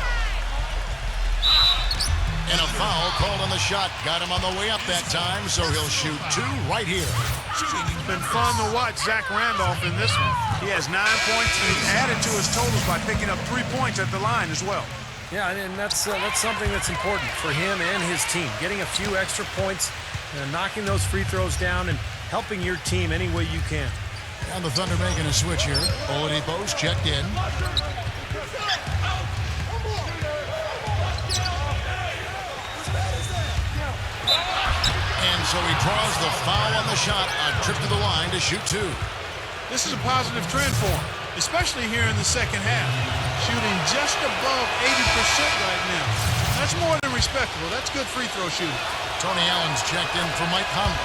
And a foul called on the shot. Got him on the way up that time, so he'll shoot 2 right here. It's been fun to watch Zach Randolph in this one. He has 9 points, and he's added to his totals by picking up 3 points at the line as well. Yeah, and that's something that's important for him and his team. Getting a few extra points, knocking those free throws down, and helping your team any way you can. And the Thunder making a switch here. Oladipo's checked in. And so he draws the foul on the shot. A trip to the line to shoot two. This is a positive trend for him, especially here in the second half. Shooting just above 80% right now. That's more than respectable. That's good free throw shooting. Tony Allen's checked in for Mike Conley.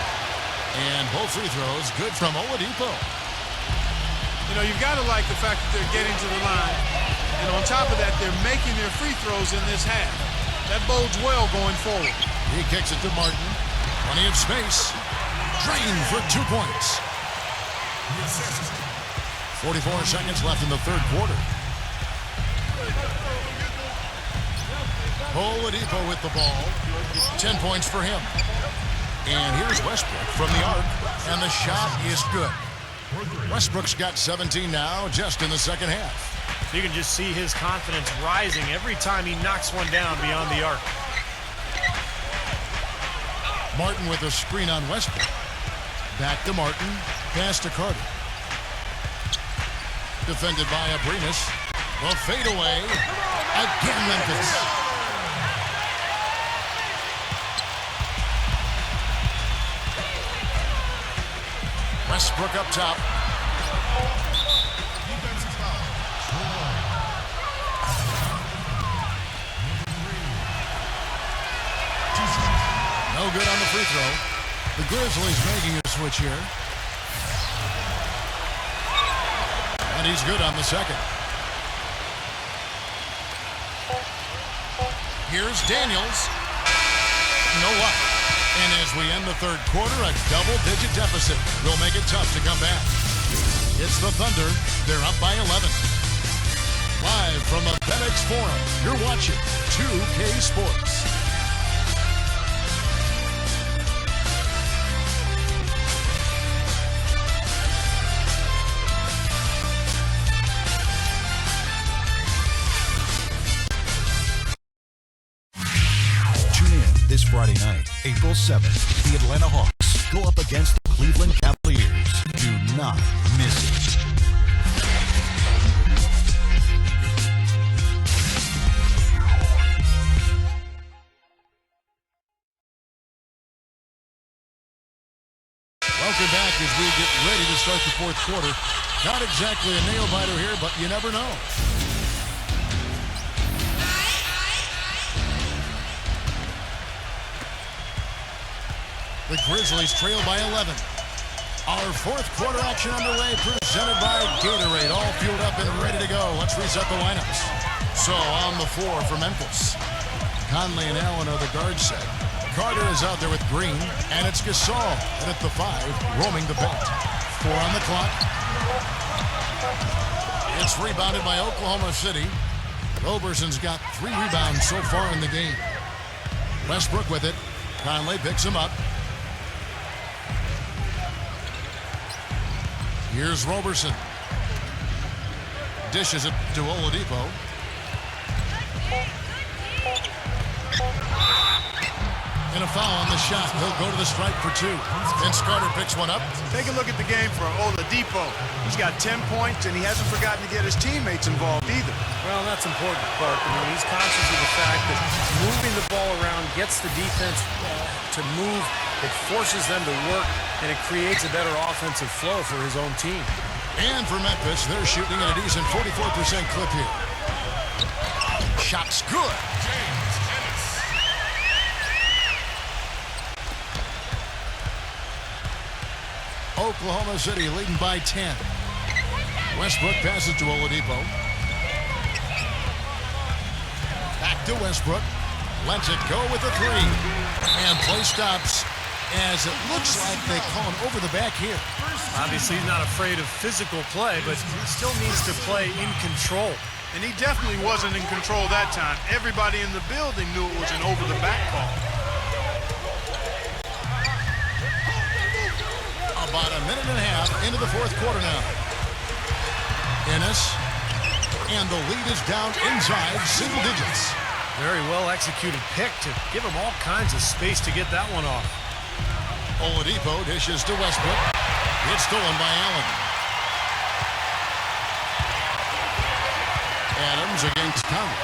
And both free throws good from Oladipo. You know, you've got to like the fact that they're getting to the line. And on top of that, they're making their free throws in this half. That bodes well going forward. He kicks it to Martin. Plenty of space. Drained for 2 points. 44 seconds left in the third quarter. Oladipo with the ball. 10 points for him. And here's Westbrook from the arc. And the shot is good. Westbrook's got 17 now just in the second half. You can just see his confidence rising every time he knocks one down beyond the arc. Martin with a screen on Westbrook. Back to Martin. Pass to Carter. Defended by Abrinas. The fadeaway. Again Memphis. Westbrook up top. No good on the free throw. The Grizzlies making a switch here. And he's good on the second. Here's Daniels. No luck. And as we end the third quarter, a double-digit deficit will make it tough to come back. It's the Thunder. They're up by 11. Live from the FedEx Forum, you're watching 2K Sports. This Friday night, April 7th, the Atlanta Hawks go up against the Cleveland Cavaliers. Do not miss it. Welcome back as we get ready to start the fourth quarter. Not exactly a nail-biter here, but you never know. The Grizzlies trail by 11. Our fourth quarter action underway, presented by Gatorade. All fueled up and ready to go. Let's reset the lineups. So on the floor for Memphis, Conley and Allen are the guard set. Carter is out there with Green, and it's Gasol. And at the 5, roaming the paint. 4 on the clock. It's rebounded by Oklahoma City. Roberson's got 3 rebounds so far in the game. Westbrook with it. Conley picks him up. Here's Roberson. Dishes it to Oladipo. And a foul on the shot. He'll go to the strike for 2. And Carter picks one up. Take a look at the game for Oladipo. He's got 10 points, and he hasn't forgotten to get his teammates involved either. Well, that's important, Clark. I mean, he's conscious of the fact that moving the ball around gets the defense to move. It forces them to work, and it creates a better offensive flow for his own team. And for Memphis, they're shooting at a decent 44% clip here. Shot's good. Oklahoma City leading by 10. Westbrook passes to Oladipo. Back to Westbrook. Lets it go with the 3. And play stops as it looks like they call him over the back here. Obviously, he's not afraid of physical play, but he still needs to play in control. And he definitely wasn't in control that time. Everybody in the building knew it was an over-the-back call. About a minute and a half into the fourth quarter now. Ennis, and the lead is down inside single digits. Very well executed pick to give him all kinds of space to get that one off. Oladipo dishes to Westbrook. It's stolen by Allen. Adams against Conley.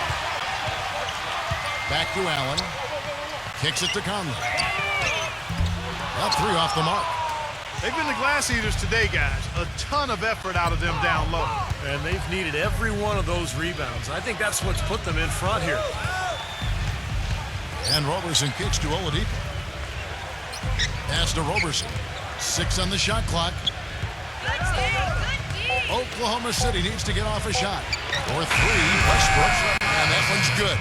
Back to Allen. Kicks it to Conley. That three off the mark. They've been the glass eaters today, guys. A ton of effort out of them down low. And they've needed every one of those rebounds. I think that's what's put them in front here. And Roberson kicks to Oladipo. Pass to Roberson. 6 on the shot clock. Oklahoma City needs to get off a shot. For 3, Westbrook. And that one's good.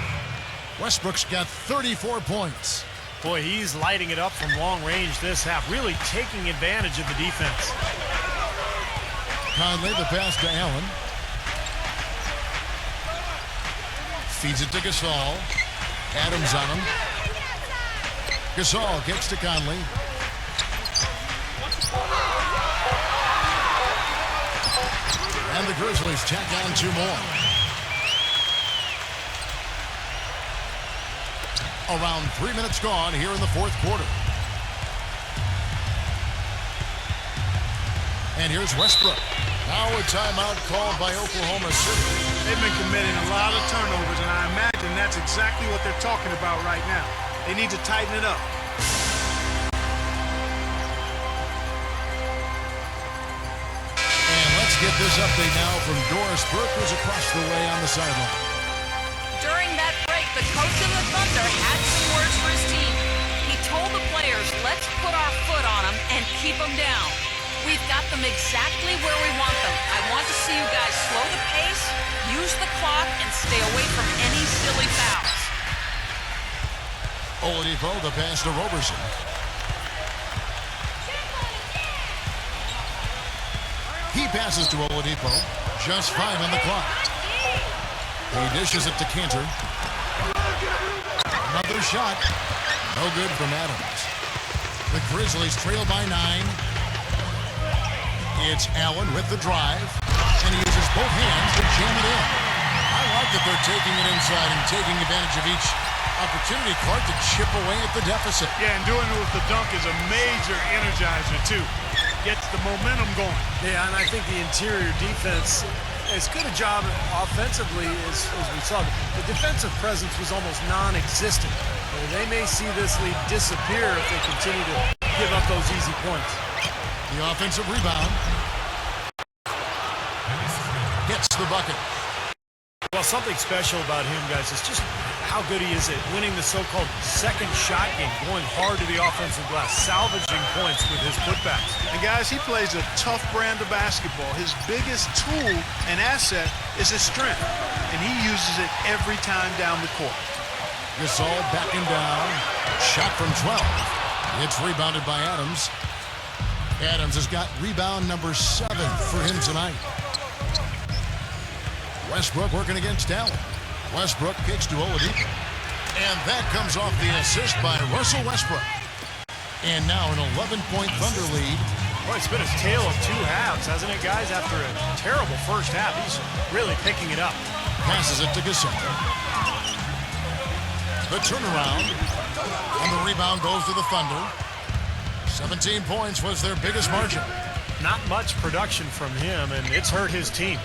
Westbrook's got 34 points. Boy, he's lighting it up from long range this half, really taking advantage of the defense. Conley, the pass to Allen. Feeds it to Gasol. Adams on him. Gasol gets to Conley. And the Grizzlies tack on 2 more. Around 3 minutes gone here in the 4th quarter. And here's Westbrook. Now a timeout called by Oklahoma City. They've been committing a lot of turnovers, and I imagine that's exactly what they're talking about right now. They need to tighten it up. And let's get this update now from Doris Burke, who's across the way on the sideline. During that break, the coach of the Thunder had some words for his team. He told the players, let's put our foot on them and keep them down. We've got them exactly where we want them. I want to see you guys slow the pace, use the clock, and stay away from any silly fouls. Oladipo, the pass to Roberson. He passes to Oladipo. Just 5 on the clock. He dishes it to Cantor. Another shot. No good from Adams. The Grizzlies trail by 9. It's Allen with the drive. And he uses both hands to jam it in. I like that they're taking it inside and taking advantage of each opportunity, Clark, to chip away at the deficit. Yeah, and doing it with the dunk is a major energizer, too. Gets the momentum going. Yeah, and I think the interior defense, as good a job offensively as we saw, the defensive presence was almost non-existent. They may see this lead disappear if they continue to give up those easy points. The offensive rebound. Gets the bucket. Well, something special about him, guys, is just how good he is at winning the so-called second shot game, going hard to the offensive glass, salvaging points with his putbacks. And guys, he plays a tough brand of basketball. His biggest tool and asset is his strength, and he uses it every time down the court. Gasol backing down. Shot from 12. It's rebounded by Adams. Adams has got rebound number 7 for him tonight. Westbrook working against Allen. Westbrook kicks to Oladipo. And that comes off the assist by Russell Westbrook. And now an 11-point Thunder lead. Boy, it's been a tale of 2 halves, hasn't it, guys? After a terrible first half, he's really picking it up. Passes it to Gasol. The turnaround. And the rebound goes to the Thunder. 17 points was their biggest margin. Not much production from him, and it's hurt his team.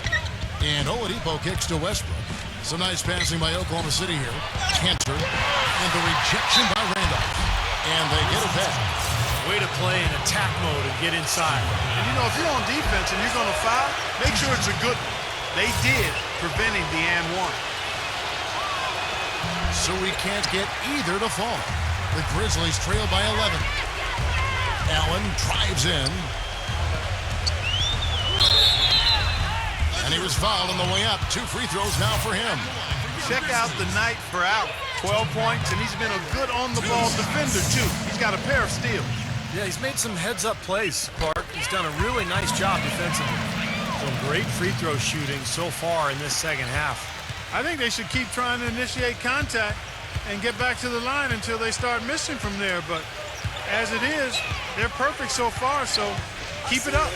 And Oladipo kicks to Westbrook. Some nice passing by Oklahoma City here. Cantor. And the rejection by Randolph. And they get it back. Way to play in attack mode and get inside. And you know, if you're on defense and you're going to foul, make sure it's a good one. They did, preventing the and one. So we can't get either to fall. The Grizzlies trail by 11. Allen drives in. And he was fouled on the way up. 2 free throws now for him. Check out the night for Allen. 12 points, and he's been a good on-the-ball defender, too. He's got a pair of steals. Yeah, he's made some heads-up plays, Clark. He's done a really nice job defensively. Some great free throw shooting so far in this second half. I think they should keep trying to initiate contact and get back to the line until they start missing from there. But as it is, they're perfect so far, so keep it up.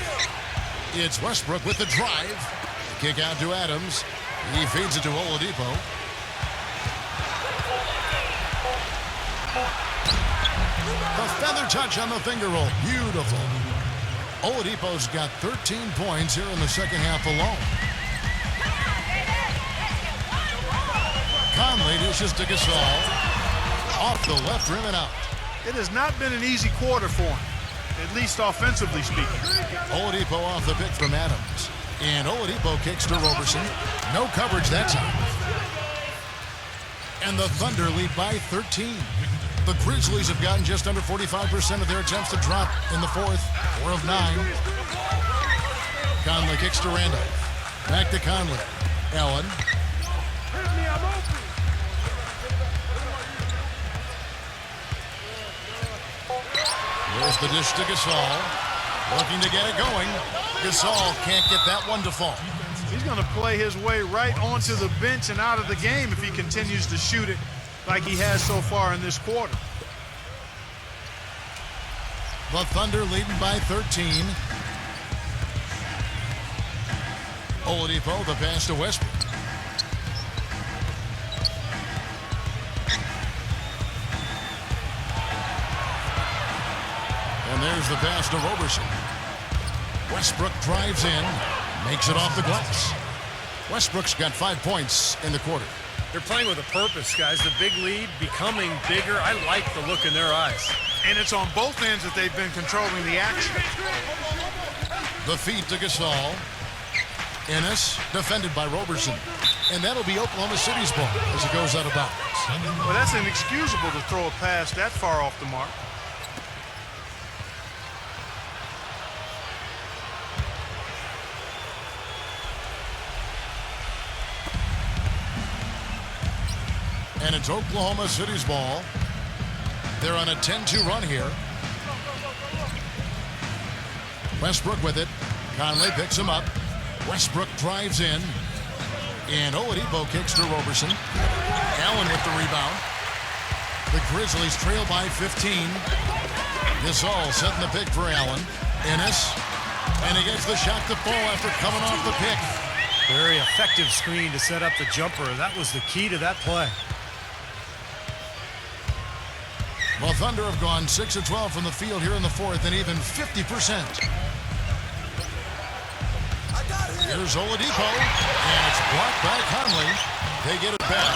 It's Westbrook with the drive. Kick out to Adams. He feeds it to Oladipo. The feather touch on the finger roll. Beautiful. Oladipo's got 13 points here in the second half alone. Conley dishes to Gasol. Off the left rim and out. It has not been an easy quarter for him, at least offensively speaking. Oladipo off the pick from Adams. And Oladipo kicks to Roberson. No coverage that time. And the Thunder lead by 13. The Grizzlies have gotten just under 45% of their attempts to drop in the fourth. 4 of 9. Conley kicks to Randolph. Back to Conley. Allen. There's the dish to Gasol. Looking to get it going. Gasol can't get that one to fall. He's going to play his way right onto the bench and out of the game if he continues to shoot it like he has so far in this quarter. The Thunder leading by 13. Oladipo, the pass to Westbrook. And there's the pass to Roberson. Westbrook drives in, makes it off the glass. Westbrook's got 5 points in the quarter. They're playing with a purpose, guys. The big lead becoming bigger. I like the look in their eyes. And it's on both ends that they've been controlling the action. The feed to Gasol. Ennis defended by Roberson. And that'll be Oklahoma City's ball as it goes out of bounds. Well, that's inexcusable to throw a pass that far off the mark. And it's Oklahoma City's ball. They're on a 10-2 run here. Westbrook with it. Conley picks him up. Westbrook drives in. And Oladipo kicks to Roberson. Allen with the rebound. The Grizzlies trail by 15. Gasol setting the pick for Allen. Ennis. And he gets the shot to fall after coming off the pick. Very effective screen to set up the jumper. That was the key to that play. Well, Thunder have gone 6 of 12 from the field here in the fourth and even 50%. Here's Oladipo, and it's blocked by Conley. They get it back.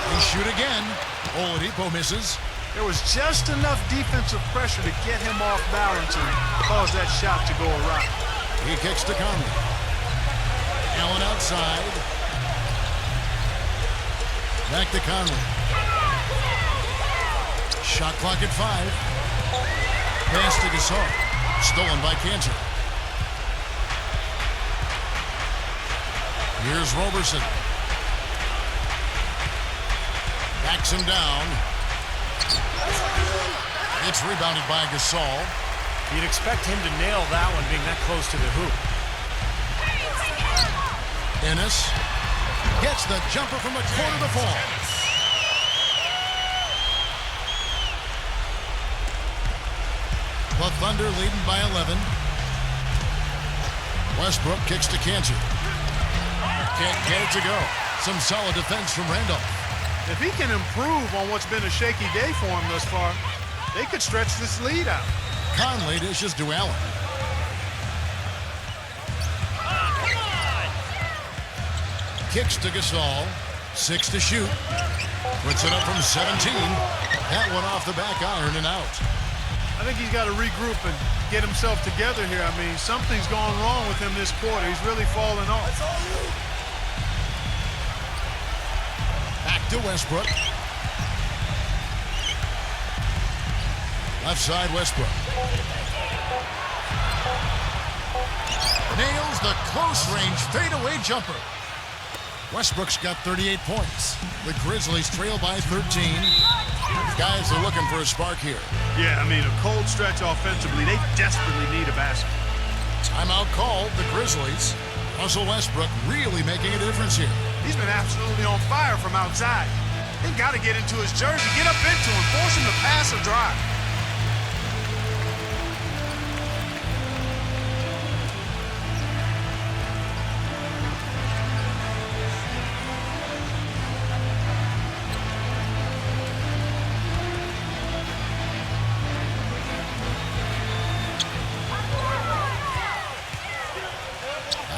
They shoot again. Oladipo misses. There was just enough defensive pressure to get him off balance and cause that shot to go awry. He kicks to Conley. Allen outside. Back to Conley. Shot clock at 5. Pass to Gasol. Stolen by Cantor. Here's Roberson. Backs him down. It's rebounded by Gasol. You'd expect him to nail that one being that close to the hoop. Ennis gets the jumper from the corner to fall. The Thunder leading by 11. Westbrook kicks to Cantor. Can't get it to go. Some solid defense from Randolph. If he can improve on what's been a shaky day for him thus far, they could stretch this lead out. Conley dishes to Allen. Kicks to Gasol. 6 to shoot. Puts it up from 17. That one off the back iron and out. I think he's got to regroup and get himself together here. I mean, something's gone wrong with him this quarter. He's really fallen off. Back to Westbrook. Left side, Westbrook. Nails the close-range fadeaway jumper. Westbrook's got 38 points. The Grizzlies trail by 13. Guys are looking for a spark here. Yeah, I mean, a cold stretch offensively. They desperately need a basket. Timeout called, the Grizzlies. Russell Westbrook really making a difference here. He's been absolutely on fire from outside. They've got to get into his jersey, get up into him, force him to pass or drive.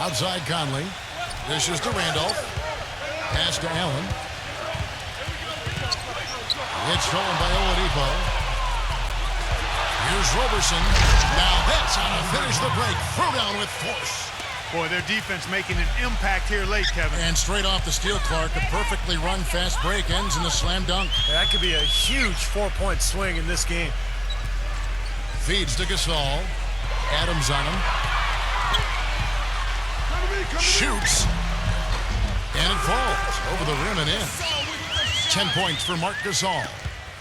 Outside Conley. Dishes to Randolph. Pass to Allen. It's stolen by Oladipo. Here's Roberson. Now that's how to finish the break. Throw down with force. Boy, their defense making an impact here late, Kevin. And straight off the steal, Clark, a perfectly run fast break ends in a slam dunk. That could be a huge 4-point swing in this game. Feeds to Gasol. Adams on him. Shoots. And it falls over the rim and in. 10 points for Marc Gasol.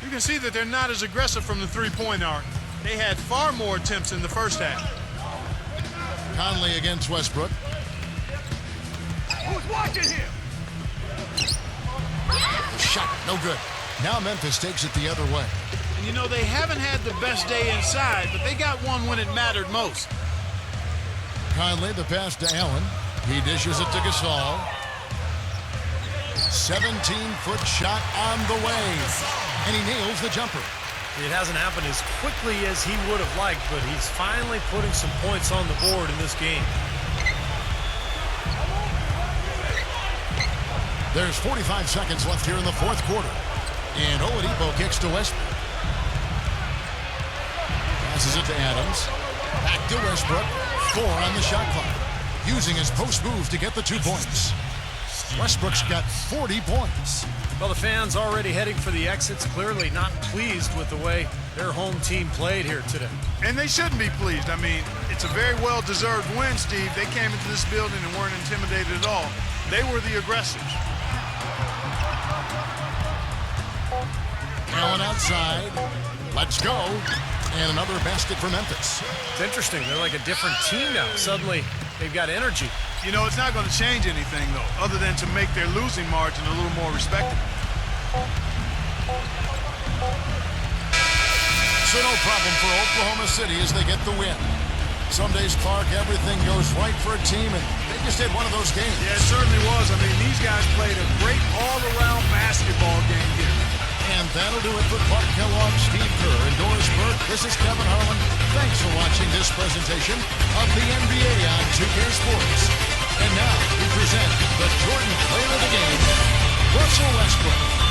You can see that they're not as aggressive from the three-point arc. They had far more attempts in the first half. Conley against Westbrook. Who's watching here? The shot, no good. Now Memphis takes it the other way. And you know, they haven't had the best day inside, but they got one when it mattered most. Conley, the pass to Allen. He dishes it to Gasol. 17-foot shot on the way. And he nails the jumper. It hasn't happened as quickly as he would have liked, but he's finally putting some points on the board in this game. There's 45 seconds left here in the fourth quarter. And Oladipo kicks to Westbrook. Passes it to Adams. Back to Westbrook. 4 on the shot clock. Using his post move to get the 2 points. Westbrook's got 40 points. Well, the fans already heading for the exits, clearly not pleased with the way their home team played here today. And they shouldn't be pleased. I mean, it's a very well-deserved win, Steve. They came into this building and weren't intimidated at all. They were the aggressors. Allen outside. Let's go. And another basket for Memphis. It's interesting. They're like a different team now. Suddenly, they've got energy. You know, it's not going to change anything, though, other than to make their losing margin a little more respectable. So no problem for Oklahoma City as they get the win. Some days, Clark, everything goes right for a team, and they just had one of those games. Yeah, it certainly was. I mean, these guys played a great all-around basketball game here. And that'll do it for Clark Kellogg, Steve Kerr, and Doris Burke. This is Kevin Harlan. Thanks for watching this presentation of the NBA on 2K Sports. And now we present the Jordan Player of the Game, Russell Westbrook.